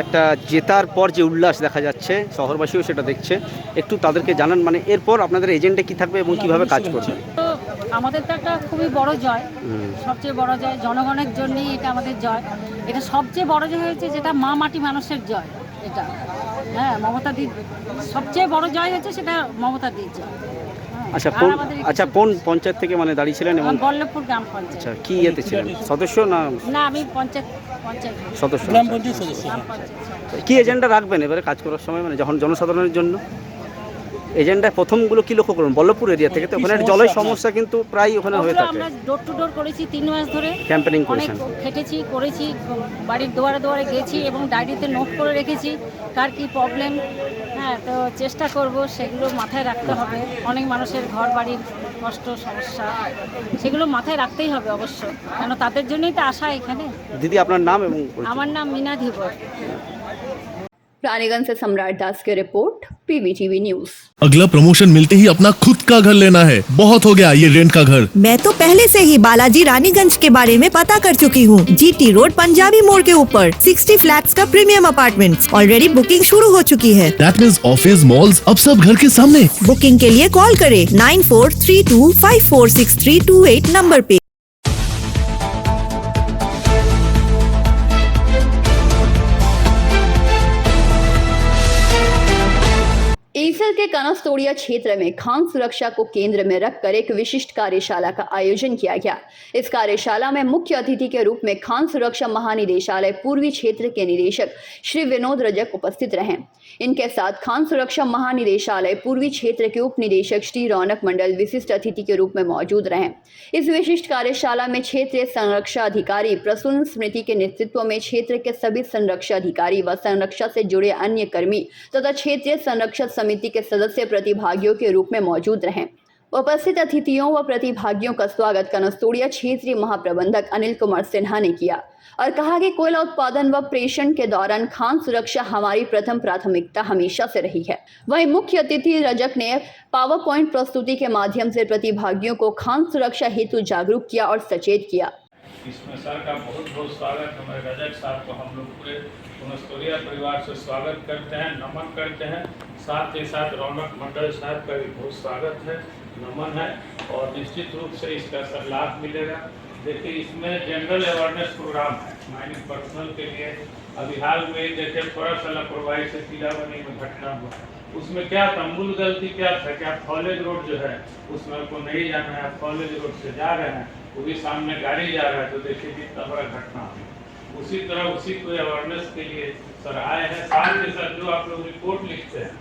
একটা জেতার পর যে উল্লাস দেখা যাচ্ছে, শহরবাসীও সেটা দেখছে। একটু তাদেরকে জানান এরপর আপনাদের এজেন্ডা কি থাকবে এবং কিভাবে কাজ করবে? আমাদের তো একটা খুবই বড় জয়, সবচেয়ে বড় জয় জনগণের জন্যই। এটা আমাদের জয়, এটা সবচেয়ে বড় জয় হয়েছে, যেটা মা মাটি মানুষের জয়। এটা হ্যাঁ, মমতা দি সবচেয়ে বড় জয় হচ্ছে, সেটা মমতা দির জয়। আচ্ছা আর কোন আমাদের আচ্ছা কোন পঞ্চায়েত থেকে মানে দাঁড়িয়েছিলেন এবং বল্লভপুর গ্রাম পঞ্চায়েত। আচ্ছা কি ইয়েতে ছিলেন, সদস্য না না, আমি পঞ্চায়েত সদস্য? গ্রাম পঞ্চায়েত সদস্য। কি এজেন্ডা রাখবেন এবারে কাজ করার সময়, মানে যখন জনসাধারণের জন্য এজেন্ডা প্রথমগুলো কি লক্ষ্য করুন? বল্লভপুর এরিয়া থেকে তো ওখানে জলের সমস্যা কিন্তু প্রায় ওখানে হয়ে থাকে। আমরা ডোর টু ডোর করেছি 3 মাস ধরে, ক্যাম্পেনিং অনেক করেছেন। খেটেছি, করেছি, বাড়ির দুয়ারে দুয়ারে গেছি এবং ডায়েরিতে নোট করে রেখেছি কার কি প্রবলেম। হ্যাঁ, তো চেষ্টা করব সেগুলো মাথায় রাখতে হবে। অনেক মানুষের ঘর বাড়ির কষ্ট সমস্যা, সেগুলো মাথায় রাখতেই হবে অবশ্য, কেন তাদের জন্যই তো আসা এখানে। দিদি আপনার নাম এবং পরিচয়? আমার নাম मीना धीवर। रानीगंज से सम्राट दास की रिपोर्ट, PVTV न्यूज। अगला प्रमोशन मिलते ही अपना खुद का घर लेना है, बहुत हो गया ये रेंट का घर। मैं तो पहले से ही बालाजी रानीगंज के बारे में पता कर चुकी हूँ। GT रोड पंजाबी मोड़ के ऊपर 60 फ्लैट्स का प्रीमियम अपार्टमेंट्स ऑलरेडी बुकिंग शुरू हो चुकी है। That means ऑफिस मॉल्स अब सब घर के सामने। बुकिंग के लिए कॉल करें 9432546328 नंबर पे। एसर के कनस्तोड़िया क्षेत्र में खान सुरक्षा को केंद्र में रखकर एक विशिष्ट कार्यशाला का आयोजन किया गया। इस कार्यशाला में मुख्य अतिथि के रूप में खान सुरक्षा महानिदेशालय पूर्वी क्षेत्र के निदेशक श्री विनोद रजक उपस्थित रहे। इनके साथ खान सुरक्षा महानिदेशालय पूर्वी क्षेत्र के उप निदेशक श्री रौनक मंडल विशिष्ट अतिथि के रूप में मौजूद रहे। इस विशिष्ट कार्यशाला में क्षेत्रीय संरक्षा अधिकारी प्रसून स्मृति के नेतृत्व में क्षेत्र के सभी संरक्षा अधिकारी व संरक्षा से जुड़े अन्य कर्मी तथा क्षेत्रीय संरक्षण समिति के सदस्य प्रतिभागियों के रूप में मौजूद रहे। उपस्थित अतिथियों व प्रतिभागियों का स्वागत कनस्तोड़िया क्षेत्रीय महाप्रबंधक अनिल कुमार सिन्हा ने किया और कहा कि कोयला उत्पादन व प्रेषण के दौरान खान सुरक्षा हमारी प्रथम प्राथमिकता हमेशा से रही है। वहीं मुख्य अतिथि रजक ने पावर पॉइंट प्रस्तुति के माध्यम से प्रतिभागियों को खान सुरक्षा हेतु जागरूक किया और सचेत किया। इसमें सर का बहुत बहुत स्वागत। हमारे रजक साहब को हम लोग पूरे कनस्तोड़िया परिवार से स्वागत करते हैं, नमन करते हैं। साथ ही साथ रौनक मंडल साहब का भी बहुत स्वागत है, नमन है और निश्चित रूप से इसका सब लाभ मिलेगा। देखिए, इसमें जनरल अवेयरनेस प्रोग्राम है माइनिंग पर्सनल के लिए। अभी हाल में देखिए थोड़ा सा लापरवाही से तिलावनी में घटना हुआ, उसमें क्या था, मूल गलती क्या था कि आप कॉलेज रोड जो है उसमें आपको नहीं जाना है, आप कॉलेज रोड से जा रहे हैं, वो भी सामने गाड़ी जा रहा है, तो देखिए कितना बड़ा घटना हुआ। उसी तरह उसी को अवेयरनेस के लिए सर आए हैं। साथ ही साथ जो आप लोग रिपोर्ट लिखते हैं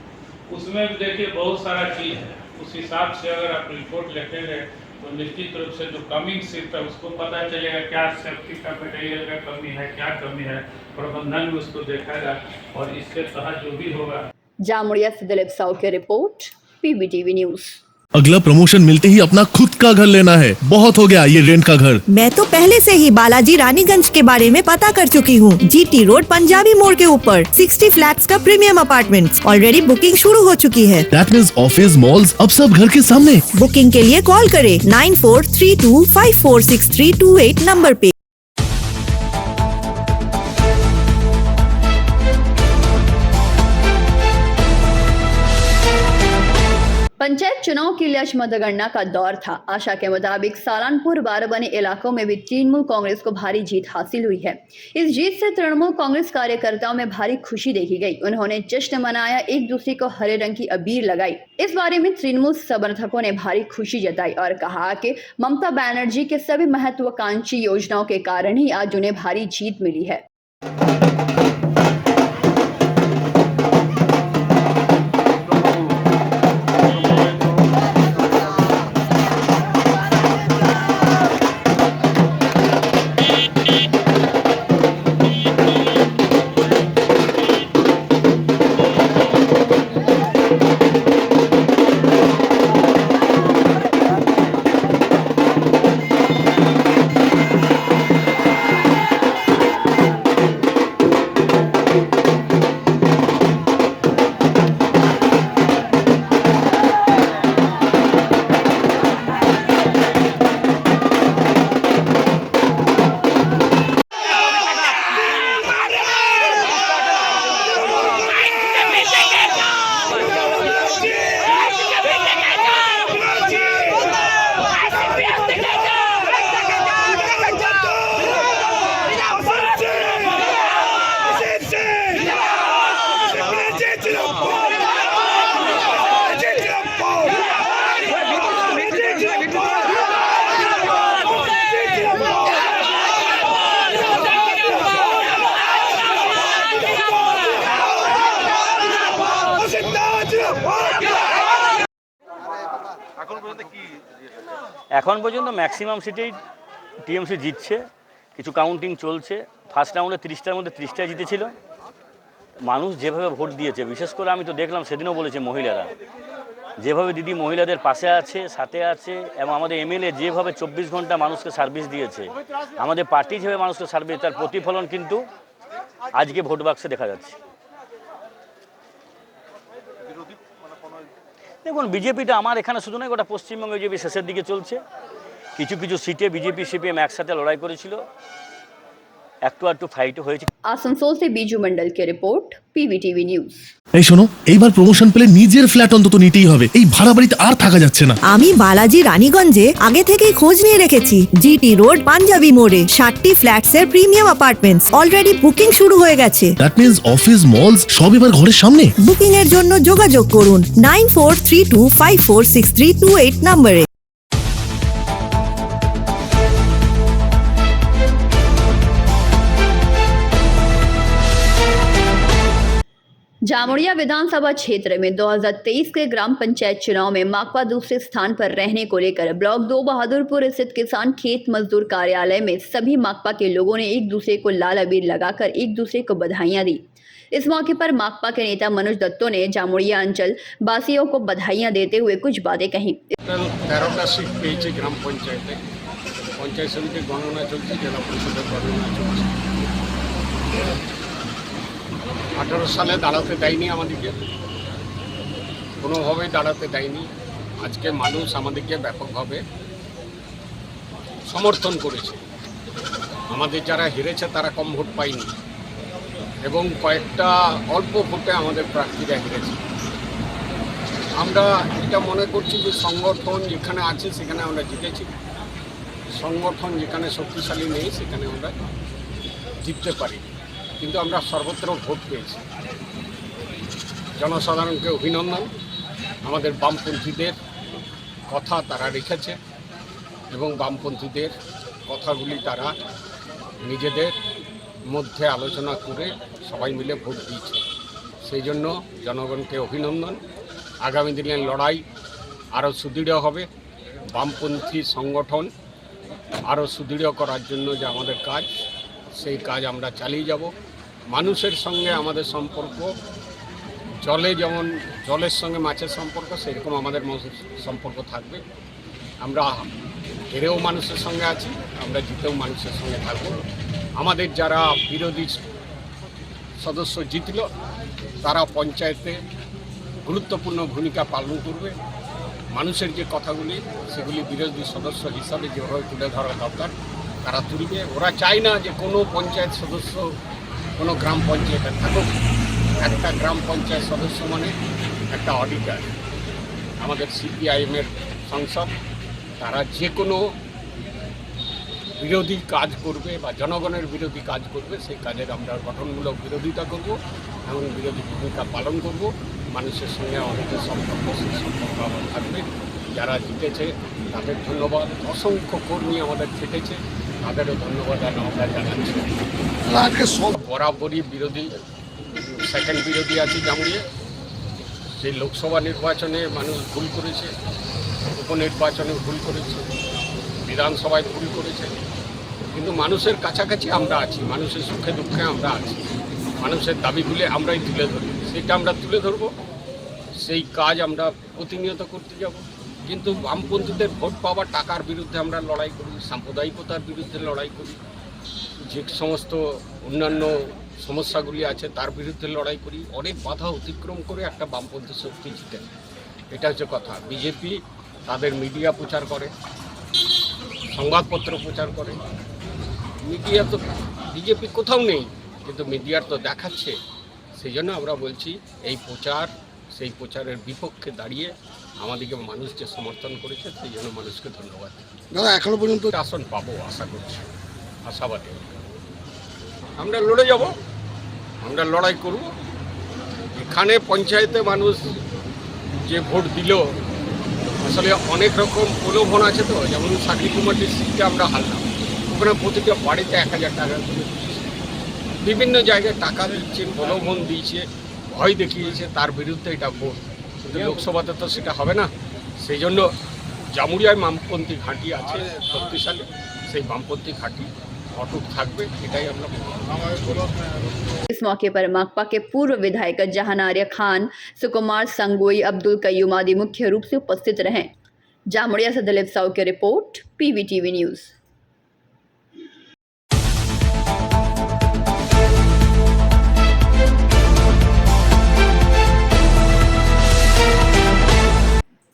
उसमें भी देखिए बहुत सारा चीज़ है, उस हिसाब से अगर आप रिपोर्ट लिखेंगे तो निश्चित रूप से जो कमिंग शिफ्ट है उसको पता चलेगा क्या सेफ्टी का मटेरियल का कमी है, क्या कमी है, प्रबंधन भी उसको देखेगा और इसके तहत जो भी होगा। जामुड़िया से दिलीप साहू की रिपोर्ट, PVTV न्यूज। अगला प्रमोशन मिलते ही अपना खुद का घर लेना है, बहुत हो गया ये रेंट का घर। मैं तो पहले से ही बालाजी रानीगंज के बारे में पता कर चुकी हूँ। GT रोड पंजाबी मोड़ के ऊपर 60 फ्लैट्स का प्रीमियम अपार्टमेंट्स ऑलरेडी बुकिंग शुरू हो चुकी है। That means ऑफिस मॉल्स अब सब घर के सामने। बुकिंग के लिए कॉल करें 9432546328 नंबर पे। पंचायत चुनाव के लिए आज मतगणना का दौर था। आशा के मुताबिक सालानपुर बाराबनी इलाकों में भी तृणमूल कांग्रेस को भारी जीत हासिल हुई है। इस जीत से तृणमूल कांग्रेस कार्यकर्ताओं में भारी खुशी देखी गई। उन्होंने जश्न मनाया, एक दूसरे को हरे रंग की अबीर लगाई। इस बारे में तृणमूल समर्थकों ने भारी खुशी जताई और कहा कि ममता बनर्जी के सभी महत्वाकांक्षी योजनाओं के कारण ही आज उन्हें भारी जीत मिली है। এখন পর্যন্ত ম্যাক্সিমাম সিটেই টিএমসি জিতছে, কিছু কাউন্টিং চলছে। ফার্স্ট রাউন্ডে 30টার মধ্যে 30টায় জিতেছিল। মানুষ যেভাবে ভোট দিয়েছে, বিশেষ করে আমি তো দেখলাম সেদিনও বলেছে মহিলারা যেভাবে দিদি মহিলাদের পাশে আছে, সাথে আছে, এবং আমাদের এমএলএ যেভাবে 24 ঘন্টা মানুষকে সার্ভিস দিয়েছে, আমাদের পার্টি যেভাবে মানুষকে সার্ভিস, তার প্রতিফলন কিন্তু আজকে ভোট বাক্সে দেখা যাচ্ছে। দেখুন বিজেপিটা আমার এখানে শুধু নয়, গোটা পশ্চিমবঙ্গে বিজেপি শেষের দিকে চলছে। কিছু কিছু সিটে বিজেপি সিপিএম একসাথে লড়াই করেছিল, একটু ফাইটও হয়েছে। आसनसोल से बीजू मंडल की रिपोर्ट, पीवीटीवी न्यूज। এই শোনো, এইবার প্রমোশন পেলে নিজের ফ্ল্যাট অন্তত নিতেই হবে। এই ভাড়া বাড়িতে আর থাকা যাচ্ছে না। আমি বালাজি রানীগঞ্জে আগে থেকেই খোঁজ নিয়ে রেখেছি। জিটি রোড পাঞ্জাবি মোড়ে 60টি ফ্ল্যাটস এর প্রিমিয়াম অ্যাপার্টমেন্টস অলরেডি বুকিং শুরু হয়ে গেছে। দ্যাট মিন্স অফিস মলস সব এবার ঘরের সামনে। বুকিং এর জন্য যোগাযোগ করুন 9432546328 নম্বরে। जामुड़िया विधानसभा क्षेत्र में 2023 के ग्राम पंचायत चुनाव में माकपा दूसरे स्थान पर रहने को लेकर ब्लॉक 2 बहादुरपुर स्थित किसान खेत मजदूर कार्यालय में सभी माकपा के लोगों ने एक दूसरे को लाल अबीर लगाकर एक दूसरे को बधाइयां दी। इस मौके पर माकपा के नेता मनोज दत्तो ने जामुड़िया अंचल वासियों को बधाइयां देते हुए कुछ बातें कहीं। 13টা সিট পেয়েছে গ্রাম পঞ্চায়েতে। পঞ্চায়েত সমিতির গণনা চলছে, জেলা পরিষদের গণনা চলছে। 18 সালে দাঁড়াতে দেয়নি আমাদেরকে, কোনোভাবেই দাঁড়াতে দেয়নি। আজকে মানুষ আমাদেরকে ব্যাপকভাবে সমর্থন করেছে। আমাদের যারা হেরেছে তারা কম ভোট পায়নি, এবং কয়েকটা অল্প ভোটে আমাদের প্রার্থীরা হেরেছে। আমরা এটা মনে করছি যে সংগঠন যেখানে আছে সেখানে আমরা জিতেছি, সংগঠন যেখানে শক্তিশালী নেই সেখানে আমরা জিততে পারি, কিন্তু আমরা সর্বত্র ভোট পেয়েছি। জনসাধারণকে অভিনন্দন। আমাদের বামপন্থীদের কথা তারা রেখেছে, এবং বামপন্থীদের কথাগুলি তারা নিজেদের মধ্যে আলোচনা করে সবাই মিলে ভোট দিয়েছে। সেই জন্য জনগণকে অভিনন্দন। আগামী দিনের লড়াই আরও সুদৃঢ় হবে। বামপন্থী সংগঠন আরও সুদৃঢ় করার জন্য যে আমাদের কাজ, সেই কাজ আমরা চালিয়ে যাব। মানুষের সঙ্গে আমাদের সম্পর্ক, জলে যেমন জলের সঙ্গে মাছের সম্পর্ক, সেরকম আমাদের সম্পর্ক থাকবে। আমরা হেরেও মানুষের সঙ্গে আছি, আমরা জিতেও মানুষের সঙ্গে থাকব। আমাদের যারা বিরোধী সদস্য জিতল তারা পঞ্চায়েতে গুরুত্বপূর্ণ ভূমিকা পালন করবে। মানুষের যে কথাগুলি সেগুলি বিরোধী সদস্য হিসাবে যেভাবে তুলে ধরা দরকার তারা তুলবে। ওরা চায় না যে কোনো পঞ্চায়েত সদস্য কোনো গ্রাম পঞ্চায়েতে থাকুক। একটা গ্রাম পঞ্চায়েত সদস্য মানে একটা অডিটার। আমাদের সিপিআইএমের সংসদ, তারা যে কোনো বিরোধী কাজ করবে বা জনগণের বিরোধী কাজ করবে, সেই কাজের আমরা গঠনমূলক বিরোধিতা করব এবং বিরোধী ভূমিকা পালন করব। মানুষের সঙ্গে আমাদের সম্পর্ক, সেই সম্পর্ক আমার থাকবে। যারা জিতেছে তাদের ধন্যবাদ। অসংখ্য কর্মী আমাদের থেকেছে, তাদেরও ধন্যবাদ আমরা জানাচ্ছি। আজকে সব বরাবরই বিরোধী, সেকেন্ড বিরোধী আছি জামুড়িয়ে। সেই লোকসভা নির্বাচনে মানুষ ভুল করেছে, উপনির্বাচনে ভুল করেছে, বিধানসভায় ভুল করেছে, কিন্তু মানুষের কাছাকাছি আমরা আছি, মানুষের সুখে দুঃখে আমরা আছি, মানুষের দাবিগুলি আমরাই তুলে ধরি। সেটা আমরা তুলে ধরব, সেই কাজ আমরা প্রতিনিয়ত করতে যাব। কিন্তু বামপন্থীদের ভোট পাওয়া টাকার বিরুদ্ধে আমরা লড়াই করি, সাম্প্রদায়িকতার বিরুদ্ধে লড়াই করি, যে সমস্ত অন্যান্য সমস্যাগুলি আছে তার বিরুদ্ধে লড়াই করি। অনেক বাধা অতিক্রম করে একটা বামপন্থী শক্তি জিতে, এটা হচ্ছে কথা। বিজেপি তাদের মিডিয়া প্রচার করে, সংবাদপত্র প্রচার করে। মিডিয়া তো বিজেপি কোথাও নেই, কিন্তু মিডিয়ার তো দেখাচ্ছে। সেই জন্য আমরা বলছি এই প্রচার, সেই প্রচারের বিপক্ষে দাঁড়িয়ে আমাদেরকে মানুষ যে সমর্থন করেছে, সেই জন্য মানুষকে ধন্যবাদ। দাদা এখনো পর্যন্ত আসন পাবো আশা করছি, আশাবাদী। আমরা লড়ে যাব, আমরা লড়াই করব। এখানে পঞ্চায়েতে মানুষ যে ভোট দিল, আসলে অনেক রকম প্রলোভন আছে। তো যেমন সাকরি কুমারটির সিটে আমরা হারলাম, ওখানে প্রতিটা বাড়িতে 1000 টাকা করে দিয়েছে, বিভিন্ন জায়গায় টাকা দিচ্ছে, প্রলোভন দিয়েছে, ভয় দেখিয়েছে, তার বিরুদ্ধে এটা ভোট। কিন্তু লোকসভাতে তো সেটা হবে না। সেই জন্য জামুরিয়ায় বামপন্থী ঘাঁটি আছে শক্তিশালী, সেই বামপন্থী ঘাঁটি অটুট থাকবে, এটাই আমরা इस मौके पर माकपा के पूर्व विधायक जहान आर्य खान, सुकुमार संगोई, अब्दुल कयूम आदि मुख्य रूप से उपस्थित रहे। जामुड़िया से दिलीप साहू की रिपोर्ट, PVTV न्यूज़।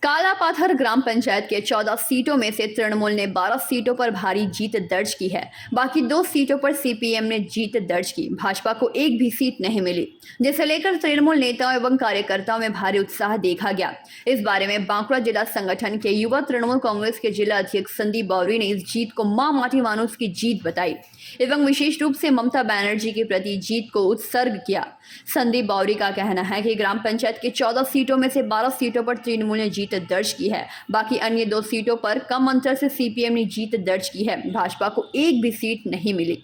कालापाथर ग्राम पंचायत के 14 सीटों में से तृणमूल ने 12 सीटों पर भारी जीत दर्ज की है। बाकी 2 सीटों पर CPM ने जीत दर्ज की। भाजपा को एक भी सीट नहीं मिली, जिसे लेकर तृणमूल नेताओं एवं कार्यकर्ताओं में भारी उत्साह देखा गया। इस बारे में बांकुड़ा जिला संगठन के युवा तृणमूल कांग्रेस के जिला अध्यक्ष संदीप बावरी ने इस जीत को मां माटी मानुस की जीत बताई एवं विशेष रूप से ममता बनर्जी के प्रति जीत को उत्सर्ग किया। संदीप बावरी का कहना है कि ग्राम पंचायत के 14 सीटों में से 12 सीटों पर तृणमूल ने जीत दर्ज की है। बाकी अन्य 2 सीटों पर कम अंतर से CPM ने जीत दर्ज की है। भाजपा को एक भी सीट नहीं मिली।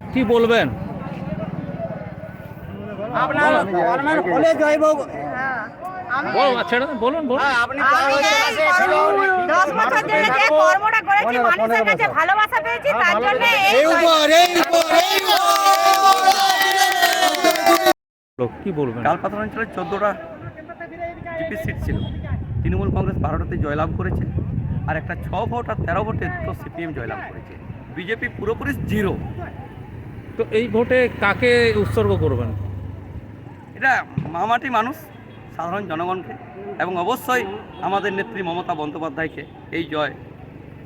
কি বলবেন? আপনার হলে জয়ভোগ বলুন বলুন। 10 বছর ধরে যে কর্মটা করেছি মানুষের কাছে ভালোবাসা পেয়েছি, তার জন্য কি বলবেন? কালপাথর অঞ্চলে 14টা জিপি সিট ছিল, তৃণমূল কংগ্রেস 12টাতে জয়লাভ করেছে, আর একটা 6 ভোট আর 13 ভোটে তো CPM জয়লাভ করেছে। বিজেপি পুরোপুরি 0। তো এই ভোটে কাকে উৎসর্গ করবেন? এটা মামাটি মানুষ, সাধারণ জনগণকে এবং অবশ্যই আমাদের নেত্রী মমতা বন্দ্যোপাধ্যায়কে এই জয়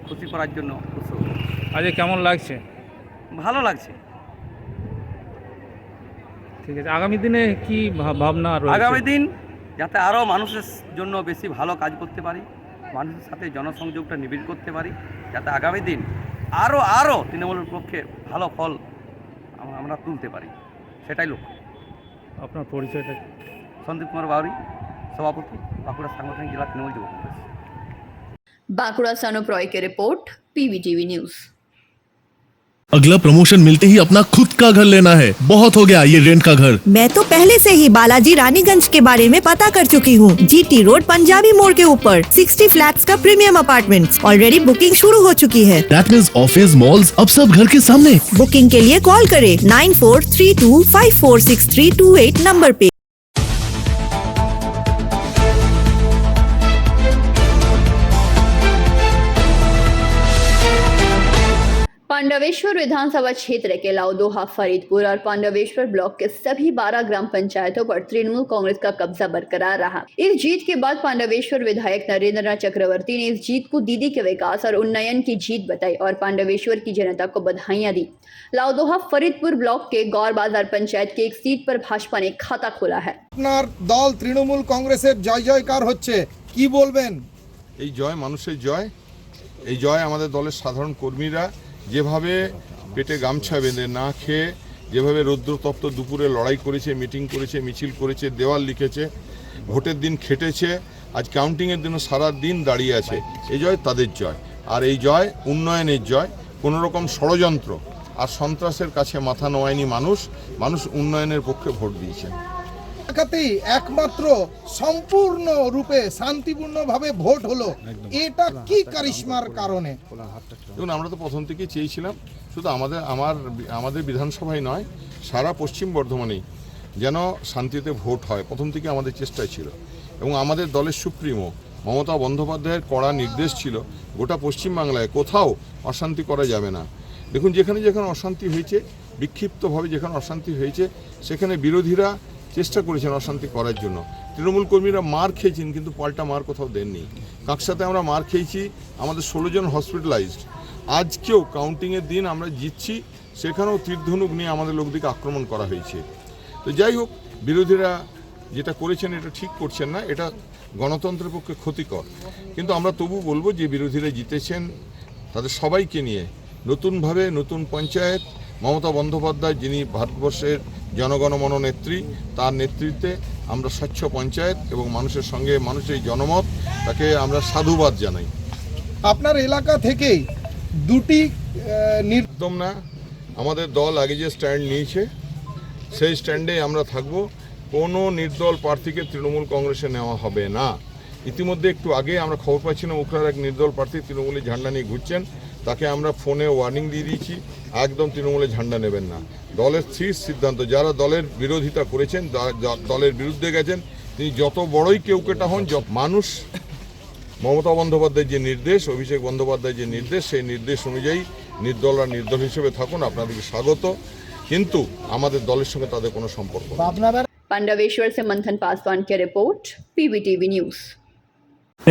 খুশি করার জন্য উৎসর্গ। আজ কেমন লাগছে? ভালো লাগছে। ঠিক আছে, আগামী দিনে কি ভাবনা রয়েছে? আগামী দিন যাতে আরও মানুষের জন্য বেশি ভালো কাজ করতে পারি, মানুষের সাথে জনসংযোগটা নিবিড় করতে পারি, যাতে আগামী দিন আরও তৃণমূলের পক্ষে ভালো ফল আমরা তুলতে পারি, সেটাই লক্ষ্য। আপনার পরিচয়টা? সন্দীপ কুমার বাউরি, সভাপতি, বাঁকুড়া সাংগঠনিক জেলা তৃণমূল যুব কংগ্রেস। बांकुड़ा से अनुप रॉय की रिपोर्ट, PVTV न्यूज़। अगला प्रमोशन मिलते ही अपना खुद का घर लेना है। बहुत हो गया ये रेंट का घर। मैं तो पहले से ही बालाजी रानीगंज के बारे में पता कर चुकी हूँ। GT रोड पंजाबी मोड़ के ऊपर 60 फ्लैट्स का प्रीमियम अपार्टमेंट्स ऑलरेडी बुकिंग शुरू हो चुकी है। That means ऑफिस, मॉल्स अब सब घर के सामने। बुकिंग के लिए कॉल करें 9432546328 नंबर पे। पांडवेश्वर विधानसभा क्षेत्र के लाउदोहा, फरीदपुर और पांडवेश्वर ब्लॉक के सभी 12 ग्राम पंचायतों पर तृणमूल कांग्रेस का कब्जा बरकरार रहा। इस जीत के बाद पांडवेश्वर विधायक नरेंद्र नाथ चक्रवर्ती ने इस जीत को दीदी के विकास और उन्नयन की जीत बताई और पांडवेश्वर की जनता को बधाइयां दी। लाउदोहा फरीदपुर ब्लॉक के गौर बाजार पंचायत की एक सीट पर भाजपा ने खाता खोला है। আপনার দল তৃণমূল কংগ্রেসের জয় জয়কার হচ্ছে, কি বলবেন? এই জয় মানুষের জয়, এই জয় আমাদের দলের সাধারণ কর্মীরা যেভাবে পেটে গামছা বেঁধে না খেয়ে যেভাবে রৌদ্রতপ্ত দুপুরে লড়াই করেছে, মিটিং করেছে, মিছিল করেছে, দেওয়াল লিখেছে, ভোটের দিন খেটেছে, আজ কাউন্টিংয়ের দিন সারা দিন দাঁড়িয়ে আছে, এই জয় তাদের জয়। আর এই জয় উন্নয়নের জয়। কোনো রকম ষড়যন্ত্র আর সন্ত্রাসের কাছে মাথা নোয়ায়নি মানুষ উন্নয়নের পক্ষে ভোট দিয়েছেন। এলাকাতেই একমাত্র সম্পূর্ণ রূপে শান্তিপূর্ণভাবে ভোট হলো, এটা কি কারিশমার কারণে? দেখুন, আমরা তো প্রথম থেকেই চেয়েছিলাম শুধু আমাদের বিধানসভায় নয়, সারা পশ্চিম বর্ধমানেই যেন শান্তিতে ভোট হয়, প্রথম থেকে আমাদের চেষ্টাই ছিল। এবং আমাদের দলের সুপ্রিমো মমতা বন্দ্যোপাধ্যায়ের কড়া নির্দেশ ছিল গোটা পশ্চিমবাংলায় কোথাও অশান্তি করা যাবে না। দেখুন, যেখানে যেখানে অশান্তি হয়েছে, বিক্ষিপ্তভাবে যেখানে অশান্তি হয়েছে, সেখানে বিরোধীরা চেষ্টা করেছেন অশান্তি করার জন্য। তৃণমূল কর্মীরা মার খেয়েছেন, কিন্তু পাল্টা মার কোথাও দেননি। কাকসাতে আমরা মার খেয়েছি, আমাদের 16 জন হসপিটালাইজড। আজকেও কাউন্টিংয়ের দিন আমরা জিতছি, সেখানেও তীরধনুক নিয়ে আমাদের লোকদিকে আক্রমণ করা হয়েছে। তো যাই হোক, বিরোধীরা যেটা করেছেন এটা ঠিক করছেন না, এটা গণতন্ত্রের পক্ষে ক্ষতিকর। কিন্তু আমরা তবু বলবো যে বিরোধীরা জিতেছেন তাদের সবাইকে নিয়ে নতুনভাবে নতুন পঞ্চায়েত, মমতা বন্দ্যোপাধ্যায় যিনি ভারতবর্ষের জনগণমন নেত্রী, তার নেতৃত্বে আমরা স্বচ্ছ পঞ্চায়েত এবং মানুষের সঙ্গে মানুষের জনমত, তাকে আমরা সাধুবাদ জানাই। আপনার এলাকা থেকেই দুটি একদম না, আমাদের দল আগে যে স্ট্যান্ড নিয়েছে সেই স্ট্যান্ডে আমরা থাকব। কোনো নির্দল প্রার্থীকে তৃণমূল কংগ্রেসে নেওয়া হবে না। ইতিমধ্যে একটু আগে আমরা খবর পাচ্ছিলাম উখড়ার এক নির্দল প্রার্থী তৃণমূলের ঝান্ডা নিয়ে ঘুরছেন, তাকে আমরা ফোনে ওয়ার্নিং দিয়ে দিয়েছি একদম তৃণমূলের ঝান্ডা নেবেন না। দলের স্থির সিদ্ধান্ত, যারা দলের বিরোধিতা করেছেন, দলের বিরুদ্ধে গেছেন, তিনি যত বড়ই কেউকেটা হন, মানুষ মমতা বন্দ্যোপাধ্যায়ের যে নির্দেশ, অভিষেক বন্দ্যোপাধ্যায়ের যে নির্দেশ, সেই নির্দেশ অনুযায়ী নির্দল আর নির্দল হিসেবে থাকুন, আপনাদেরকে স্বাগত, কিন্তু আমাদের দলের সঙ্গে তাদের কোনো সম্পর্ক নেই। पांडवेश्वर से मंथन पासवान की रिपोर्ट, PVTV न्यूज।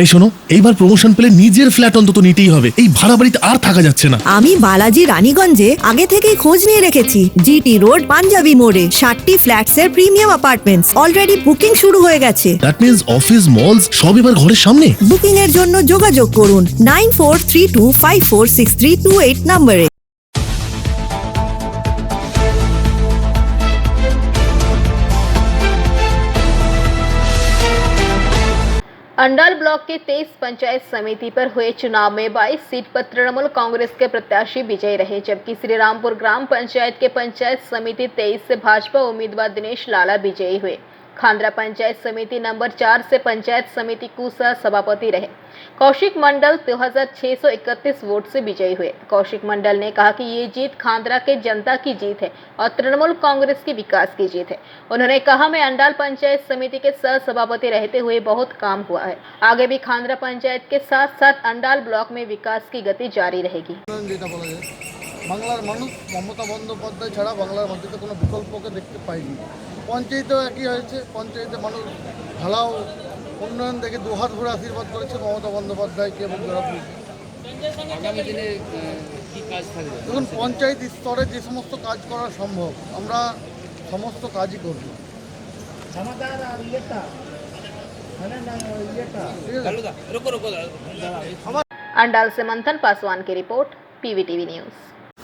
এই শোনো, এইবার প্রমোশন পেলে নিজের ফ্ল্যাট অন্তত নিতেই হবে। এই ভাড়া বাড়িতে আর থাকা যাচ্ছে না। আমি বালাজি রানীগঞ্জে আগে থেকেই খোঁজ নিয়ে রেখেছি। জিটি রোড পাঞ্জাবি মোড়ে 60টি ফ্ল্যাটসের প্রিমিয়াম অ্যাপার্টমেন্টস অলরেডি বুকিং শুরু হয়ে গেছে। দ্যাট মিন্স অফিস, মলস সব এবার ঘরের সামনে। বুকিং এর জন্য যোগাযোগ করুন 9432546328 নম্বরে। अंडाल ब्लॉक के 23 पंचायत समिति पर हुए चुनाव में 22 सीट पर तृणमूल कांग्रेस के प्रत्याशी विजयी रहे, जबकि श्रीरामपुर ग्राम पंचायत के पंचायत समिति 23 से भाजपा उम्मीदवार दिनेश लाला विजयी हुए। खांद्रा पंचायत समिति नंबर 4 से पंचायत समिति कुसा सभापति रहे कौशिक मंडल 2631 वोट से विजयी हुए। कौशिक मंडल ने कहा कि ये जीत खांद्रा के जनता की जीत है और तृणमूल कांग्रेस की विकास की जीत है। उन्होंने कहा, मैं अंडाल पंचायत समिति के सह सभापति रहते हुए बहुत काम हुआ है, आगे भी खांद्रा पंचायत के साथ साथ अंडाल ब्लॉक में विकास की गति जारी रहेगी। বাংলার মানুষ মমতা বন্দ্যোপাধ্যায় ছাড়া বাংলার মাটিতে কোনো বিকল্পকে দেখতে পাইনি। পঞ্চায়েতেও একই হয়েছে, পঞ্চায়েতে মানুষ ঢালাও উন্নয়ন দেখে দুহাত ভরে আশীর্বাদ করেছে মমতা বন্দ্যোপাধ্যায়কে এবং আগামী দিনে কি কাজ থাকবে? দেখুন, পঞ্চায়েত স্তরে যে সমস্ত কাজ করা সম্ভব আমরা সমস্ত কাজই করব। अंडाल से मंथन पासवान की रिपोर्ट, PVTV न्यूज।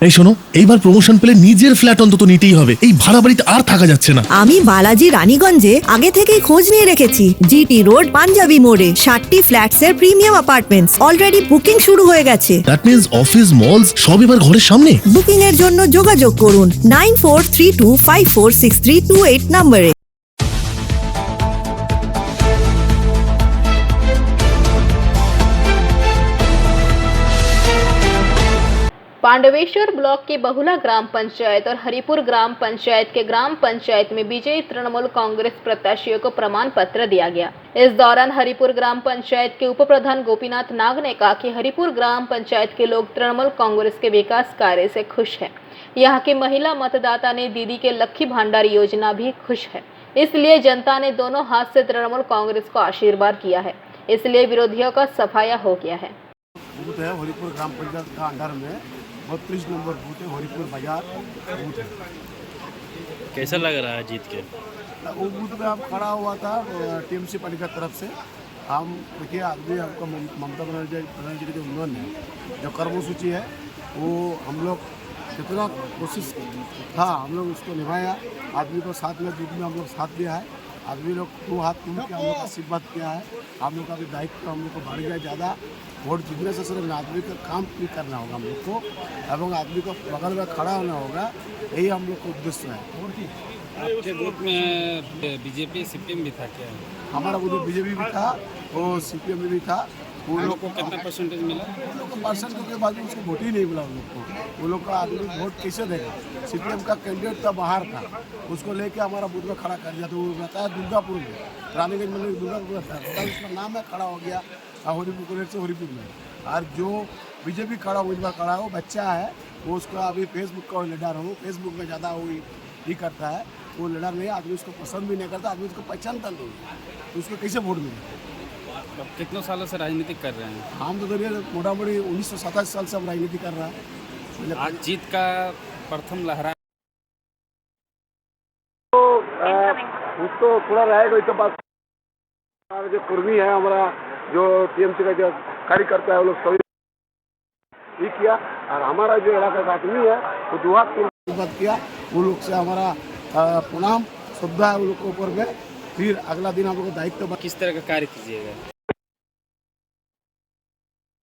এই শোনো, এইবার প্রমোশন পেলে নিজের ফ্ল্যাট অন্তত নিতেই হবে। এই ভাড়া বাড়িতে আর থাকা যাচ্ছে না। আমি বালাজি রানীগঞ্জে আগে থেকেই খোঁজ নিয়ে রেখেছি। জিটি রোড পাঞ্জাবি মোড়ে 60টি ফ্ল্যাটসের প্রিমিয়াম অ্যাপার্টমেন্টস অলরেডি বুকিং শুরু হয়ে গেছে। দ্যাট মিন্স অফিস, মলস সব এবার ঘরের সামনে। বুকিং এর জন্য যোগাযোগ করুন 9432546328 নম্বরে। पांडवेश्वर ब्लॉक के बहुला ग्राम पंचायत और हरिपुर ग्राम पंचायत के ग्राम पंचायत में विजयी तृणमूल कांग्रेस प्रत्याशियों को प्रमाण पत्र दिया गया। इस दौरान हरिपुर ग्राम पंचायत के उप प्रधान गोपीनाथ नाग ने कहा कि हरिपुर ग्राम पंचायत के लोग तृणमूल कांग्रेस के विकास कार्य से खुश हैं। यहाँ की महिला मतदाता ने दीदी के लक्की भंडार योजना भी खुश है, इसलिए जनता ने दोनों हाथ से तृणमूल कांग्रेस को आशीर्वाद किया है, इसलिए विरोधियों का सफाया हो गया है। बूथ है हरिपुर ग्राम पंचायत का अंडर में 32 नंबर बूथ है, हरिपुर बाजार बूथ है। कैसा लग रहा है जीत के? वो बूथ में हम खड़ा हुआ था टीएमसी पार्टी की तरफ से। हम देखिए आदमी आपका ममता बनर्जी जी की जो उन्नयन है, जो कर्मसूची है, वो हम लोग जितना कोशिश था हम लोग उसको निभाया। आदमी को साथ में दुख में हम लोग साथ दिया है। आदमी लोग दो हाथ मिल के हम लोग आशीर्वाद किया है। हम लोग का भी दायित्व हम लोग को बढ़ गया ज़्यादा। वोट जीतने से सिर्फ आदमी का काम भी करना होगा हम लोग को, एवं आदमी को बगल में खड़ा होना होगा, यही हम लोग का उद्देश्य है। आपके ग्रुप में बीजेपी सीपीएम भी था क्या? हमारा ग्रुप बीजेपी भी था और सीपीएम भी था। वो लोग को कितना परसेंटेज मिला? वो लोग को परसेंट के बाद उसको वोट ही नहीं मिला उन लोग को। वो लोग का आदमी वोट कैसे देगा? सीपीएम का कैंडिडेट था, बाहर था, उसको लेके हमारा बूथ में खड़ा कर दिया। तो वो रहता है दुर्गापुर में, रानीगंज में दुर्गापुर रहता है, उसका नाम है, खड़ा हो गया हरिपुर से हरिपुर में। और जो बीजेपी खड़ा उम्मीदवार खड़ा है वो बच्चा है, वो उसका अभी फेसबुक का लीडर हो, फेसबुक में ज़्यादा वो ही करता है, वो लीडर नहीं, आदमी उसको पसंद भी नहीं करता, आदमी उसको पहचानता नहीं, तो उसको कैसे वोट मिले? अब कितने सालों से राजनीति कर रहे हैं? हम तो करिए मोटा मोटी 1927 साल से हम राजनीति कर रहा है। आज जीत का प्रथम लहरा उसको थोड़ा रहेगा इसके पास। जो कर्मी है हमारा, जो टीएमसी का जो कार्यकर्ता है, वो लोग सभी ही किया। और हमारा जो इलाका का आदमी है वो दुआ बात किया। वो लोग से हमारा प्रणाम श्रद्धा है, वो लोग के ऊपर में। फिर अगला दिन हम लोग को दायित्व। किस तरह का कार्य कीजिएगा?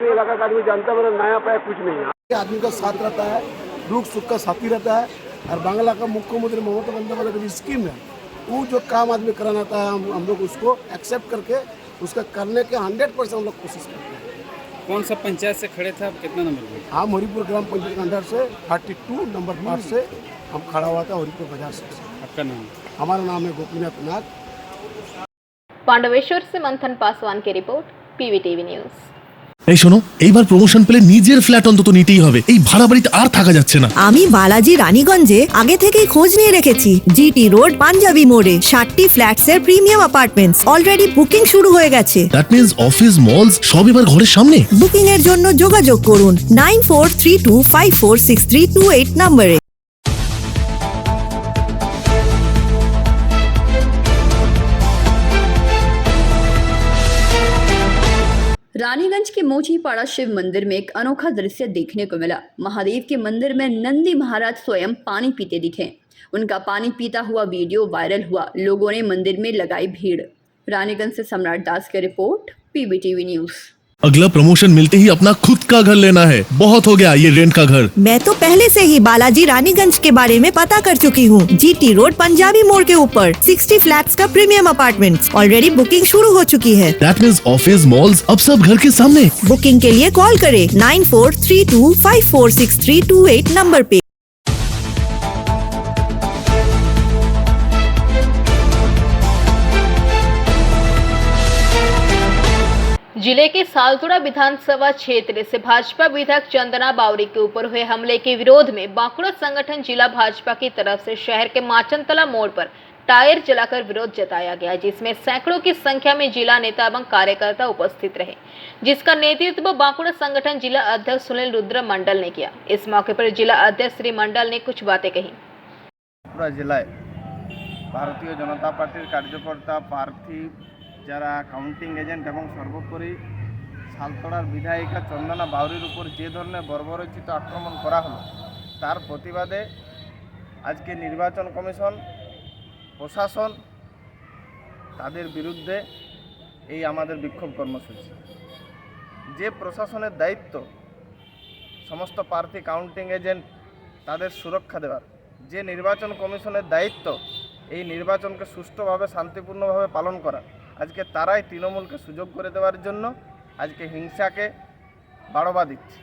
इलाका का आदमी जानता है, मेरा नया पाया कुछ नहीं है। आदमी का साथ रहता है, दुख सुख का साथी रहता है। और बांग्ला का मुख्यमंत्री ममता बंदोपाध्याय की स्कीम है, वो जो काम आदमी कराना था हम लोग उसको एक्सेप्ट करके उसका करने के 100% हम लोग कोशिश करते हैं। कौन सा पंचायत से खड़े थे आप, कितना नंबर में? हम हरिपुर ग्राम पंचायत के अंडर से 32 नंबर वार्ड से हम खड़ा हुआ था, हरिपुर बाजार से। आपका नाम? हमारा नाम है गोपीनाथ नाथ। पांडवेश्वर से मंथन पासवान की रिपोर्ट, पीवीटीवी न्यूज। এই শোনো, এইবার প্রমোশন পেলে নিজের ফ্ল্যাট অন্তত নিতেই হবে। এই ভাড়া বাড়িতে আর থাকা যাচ্ছে না। আমি বালাজি রানীগঞ্জে আগে থেকেই খোঁজ নিয়ে রেখেছি। জিটি রোড পাঞ্জাবি মোড়ে 60টি ফ্ল্যাটসের প্রিমিয়াম অ্যাপার্টমেন্টস অলরেডি বুকিং শুরু হয়ে গেছে। দ্যাট মিন্স অফিস মলস সব এবার ঘরের সামনে। বুকিং এর জন্য যোগাযোগ করুন 9432546328 নম্বরে। रानीगंज के मोचीपाड़ा शिव मंदिर में एक अनोखा दृश्य देखने को मिला। महादेव के मंदिर में नंदी महाराज स्वयं पानी पीते दिखे। उनका पानी पीता हुआ वीडियो वायरल हुआ। लोगों ने मंदिर में लगाई भीड़। रानीगंज से सम्राट दास की रिपोर्ट, पीबीटीवी न्यूज। अगला प्रमोशन मिलते ही अपना खुद का घर लेना है। बहुत हो गया ये रेंट का घर। मैं तो पहले से ही बालाजी रानीगंज के बारे में पता कर चुकी हूँ। जीटी रोड पंजाबी मोड़ के ऊपर 60 फ्लैट्स का प्रीमियम अपार्टमेंट्स ऑलरेडी बुकिंग शुरू हो चुकी है। दैट मींस ऑफिस मॉल्स अब सब घर के सामने। बुकिंग के लिए कॉल करें 9432546328 नंबर पे। जिले के सालतोड़ा विधानसभा क्षेत्र से भाजपा विधायक चंदना बावरी के ऊपर हुए हमले के विरोध में बांकुड़ा संगठन जिला भाजपा की तरफ से शहर के माचनतला मोड़ पर टायर जलाकर विरोध जताया गया, जिसमें सैकड़ों की संख्या में जिला नेता एवं कार्यकर्ता उपस्थित रहे, जिसका नेतृत्व बांकुड़ा संगठन जिला अध्यक्ष सुनील रुद्र मंडल ने किया। इस मौके पर जिला अध्यक्ष श्री मंडल ने कुछ बातें कही। पूरा जिलाয় भारतीय जनता पार्टी कार्यकर्ता प्रार्थी যারা কাউন্টিং এজেন্ট এবং সর্বোপরি সালতোড়ার বিধায়িকা চন্দনা বাউরির উপর যে ধরনের বর্বরোচিত আক্রমণ করা হলো তার প্রতিবাদে আজকে নির্বাচন কমিশন প্রশাসন তাদের বিরুদ্ধে এই আমাদের বিক্ষোভ কর্মসূচি। যে প্রশাসনের দায়িত্ব সমস্ত প্রার্থী কাউন্টিং এজেন্ট তাদের সুরক্ষা দেওয়ার, যে নির্বাচন কমিশনের দায়িত্ব এই নির্বাচনকে সুষ্ঠুভাবে শান্তিপূর্ণভাবে পালন করা, আজকে তারাই তৃণমূলকে সুযোগ করে দেওয়ার জন্য আজকে হিংসাকে বাড়াবা দিচ্ছে।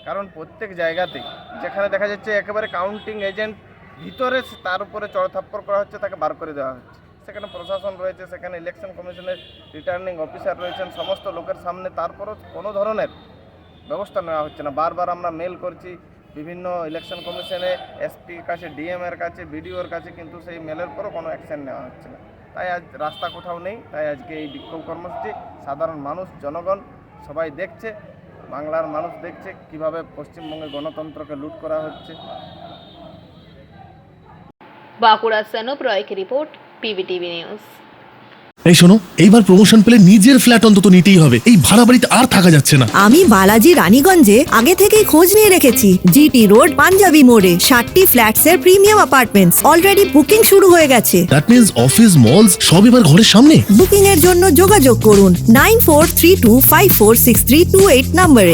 কারণ প্রত্যেক জায়গাতেই যেখানে দেখা যাচ্ছে একেবারে কাউন্টিং এজেন্ট ভিতরে তার উপরে চড়থাপ্পড় করা হচ্ছে, তাকে বার করে দেওয়া হচ্ছে। সেখানে প্রশাসন রয়েছে, সেখানে ইলেকশন কমিশনের রিটার্নিং অফিসার রয়েছেন, সমস্ত লোকের সামনে, তারপরও কোনো ধরনের ব্যবস্থা নেওয়া হচ্ছে না। বারবার আমরা মেল করছি বিভিন্ন ইলেকশন কমিশনে, এসপির কাছে, ডিএমের কাছে, বিডিওর কাছে, কিন্তু সেই মেলের পরও কোনো অ্যাকশন নেওয়া হচ্ছে না। তাই আজ রাস্তা কোথাও নেই, তাই আজকে এই বিক্ষোভ কর্মসূচি। সাধারণ মানুষ, জনগণ সবাই দেখছে, বাংলার মানুষ দেখছে কিভাবে পশ্চিমবঙ্গে গণতন্ত্রকে লুট করা হচ্ছে। बांकुड़ा से अनुप रॉय की रिपोर्ट, पीवीटीवी न्यूज। এই শোনো, এইবার প্রমোশন পেলে নিজের ফ্ল্যাট অন্তত নিতেই হবে। এই ভাড়া বাড়িতে আর থাকা যাচ্ছে না। আমি বালাজি রানীগঞ্জে আগে থেকেই খোঁজ নিয়ে রেখেছি। জিটি রোড পাঞ্জাবি মোড়ে 60টি ফ্ল্যাটসের প্রিমিয়াম অ্যাপার্টমেন্টস অলরেডি বুকিং শুরু হয়ে গেছে। দ্যাট মিন্স অফিস মলস সব এবার ঘরের সামনে। বুকিং এর জন্য যোগাযোগ করুন 9432546328 নম্বরে।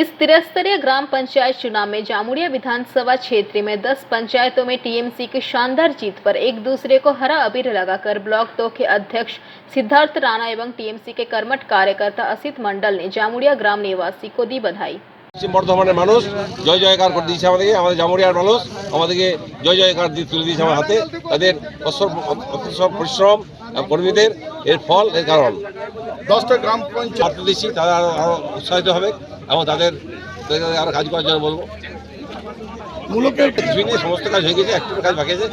इस त्रिस्तरीय ग्राम पंचायत चुनाव में जामुड़िया विधानसभा क्षेत्र में 10 पंचायतों में टीएमसी की शानदार जीत पर एक दूसरे को हरा अबीर लगाकर ब्लॉक 2 के अध्यक्ष सिद्धार्थ राणा एवं टीएमसी के कर्मठ कार्यकर्ता असित मंडल ने जामुड़िया ग्राम निवासी को दी बधाई। পশ্চিম বর্ধমানের মানুষ জয় জয়কার করে দিয়েছে আমাদেরকে, আমাদের জামুরিয়ার মানুষ আমাদেরকে জয় জয়কার দিয়ে তুলে দিয়েছে আমার হাতে। তাদের অসর পরিশ্রম কর্মীদের এর ফল, এর কারণ 10টা গ্রাম পঞ্চায়েত দিচ্ছি, তারা আরও উৎসাহিত হবে এবং তাদের আরও কাজ করার জন্য বলবো। মূলত কিছুই নেই, সমস্ত কাজ হয়ে গেছে, একটু কাজ বাকি আছে।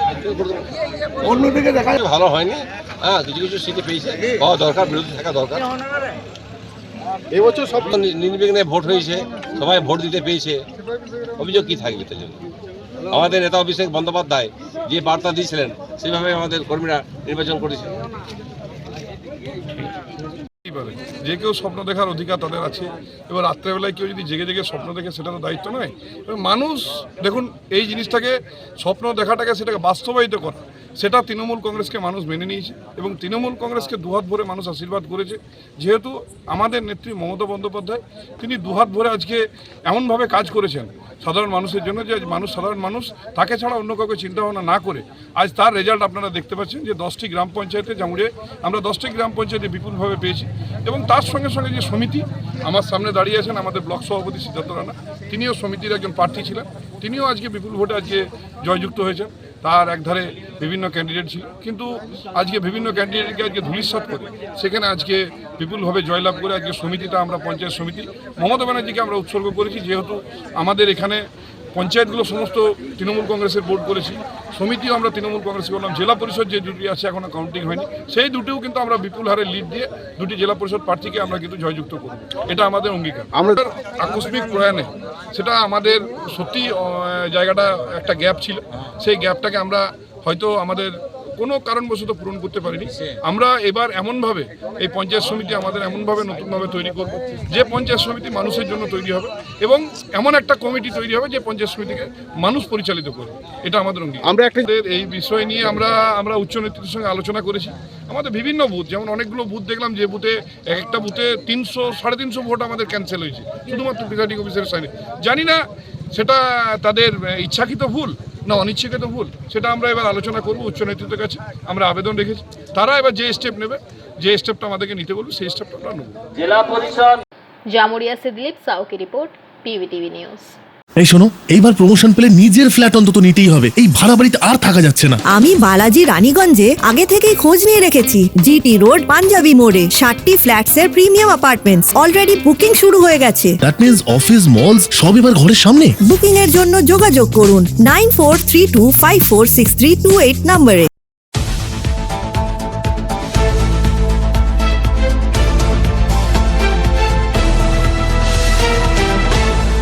অন্যদিকে দেখা ভালো হয়নি, হ্যাঁ কিছু কিছু সিটে পেয়েছে, হওয়া দরকার, বিরোধী থাকা দরকার। এবছর সব নির্বিঘ্নে ভোট হয়েছে, সবাই ভোট দিতে পেয়েছে, অভিযোগ কি থাকবে তার জন্য? আমাদের নেতা অভিষেক বন্দ্যোপাধ্যায় যে বার্তা দিয়েছিলেন সেভাবে আমাদের কর্মীরা নির্বাচন করেছে। যে কেউ স্বপ্ন দেখার অধিকার তাদের আছে। এবার রাত্রেবেলায় কেউ যদি জেগে জেগে স্বপ্ন দেখে সেটা তো দায়িত্ব নয়। মানুষ দেখুন এই জিনিসটাকে, স্বপ্ন দেখাটাকে, সেটাকে বাস্তবায়িত করা, সেটা তৃণমূল কংগ্রেসকে মানুষ মেনে নিয়েছে এবং তৃণমূল কংগ্রেসকে দুহাত ভরে মানুষ আশীর্বাদ করেছে। যেহেতু আমাদের নেত্রী মমতা বন্দ্যোপাধ্যায় তিনি দুহাত ভরে আজকে এমনভাবে কাজ করেছেন সাধারণ মানুষের জন্য যে সাধারণ মানুষ তাকে ছাড়া অন্য কাউকে চিন্তাভাবনা না করে আজ তার রেজাল্ট আপনারা দেখতে পাচ্ছেন যে 10টি গ্রাম পঞ্চায়েতে জামুড়িয়ায় আমরা 10টি গ্রাম পঞ্চায়েতে বিপুলভাবে পেয়েছি এবং তার সঙ্গে সঙ্গে যে সমিতি আমার সামনে দাঁড়িয়ে আছেন আমাদের ব্লক সভাপতি সিদ্ধার্থ রানা, তিনিও সমিতির একজন প্রার্থী ছিলেন, তিনিও আজকে বিপুল ভোটে আজকে জয়যুক্ত হয়েছেন। তার একধারে বিভিন্ন ক্যান্ডিডেট ছিল, কিন্তু আজকে বিভিন্ন ক্যান্ডিডেটকে আজকে ধূলিসাৎ করে সেখানে আজকে বিপুলভাবে জয়লাভ করে আজকে সমিতিটা আমরা পঞ্চায়েত সমিতি মমতা ব্যানার্জিকে আমরা উৎসর্গ করেছি। যেহেতু আমাদের এখানে পঞ্চায়েতগুলো সমস্ত তৃণমূল কংগ্রেসের বোর্ড করেছি, সমিতিও আমরা তৃণমূল কংগ্রেস করলাম, জেলা পরিষদ যে দুটি আছে এখনো কাউন্টিং হয়নি সেই দুটিও কিন্তু আমরা বিপুল হারে লিড দিয়ে দুটি জেলা পরিষদ প্রার্থীকে আমরা কিন্তু জয়যুক্ত করব, এটা আমাদের অঙ্গীকার। আমাদের আকস্মিক প্রয়াণে সেটা আমাদের সত্যি জায়গাটা একটা গ্যাপ ছিল, সেই গ্যাপটাকে আমরা হয়তো আমাদের কোনো কারণবশত পূরণ করতে পারিনি। আমরা এবার এমনভাবে এই পঞ্চায়েত সমিতি আমাদের এমনভাবে নতুনভাবে তৈরি করব যে পঞ্চায়েত সমিতি মানুষের জন্য তৈরি হবে এবং এমন একটা কমিটি তৈরি হবে যে পঞ্চায়েত সমিতিকে মানুষ পরিচালিত করবে, এটা আমাদের অঙ্গীকার। আমরা একটা এই বিষয় নিয়ে আমরা উচ্চ নেতৃত্বের সঙ্গে আলোচনা করেছি। আমাদের বিভিন্ন বুথ, যেমন অনেকগুলো বুথ দেখলাম যে বুথে একটা বুথে 300-350 ভোট আমাদের ক্যান্সেল হয়েছে শুধুমাত্র প্রিসাইডিং অফিসারের সাইনে। জানি না সেটা তাদের ইচ্ছাকৃত ভুল না অনিচ্ছাকৃত ভুল, সেটা আমরা এবার আলোচনা করব উচ্চ নেতৃত্বের কাছে। আমরা আবেদন রেখেছি, তারা এবার যে স্টেপ নেবে, যে স্টেপটা আমাদেরকে নিতে বলবে সেই স্টেপটা আমরা নেব। জেলা পরিষদ জামুরিয়া से दिलीप साहू की रिपोर्ट पीवीटीवी न्यूज। এই শোনো, এইবার প্রমোশন পেলে নিজের ফ্ল্যাট অন্তত নিতেই হবে, এই ভাড়া বাড়িতে আর থাকা যাচ্ছে না। আমি বালাজি রানীগঞ্জে আগে থেকেই খোঁজ নিয়ে রেখেছি। জিটি রোড পাঞ্জাবি মোড়ে 60টি ফ্ল্যাটস এর প্রিমিয়াম অ্যাপার্টমেন্টস অলরেডি বুকিং শুরু হয়ে গেছে। দ্যাট মিন্স অফিস মলস সব এবার ঘরের সামনে। বুকিং এর জন্য যোগাযোগ করুন 9432546328 নম্বরে।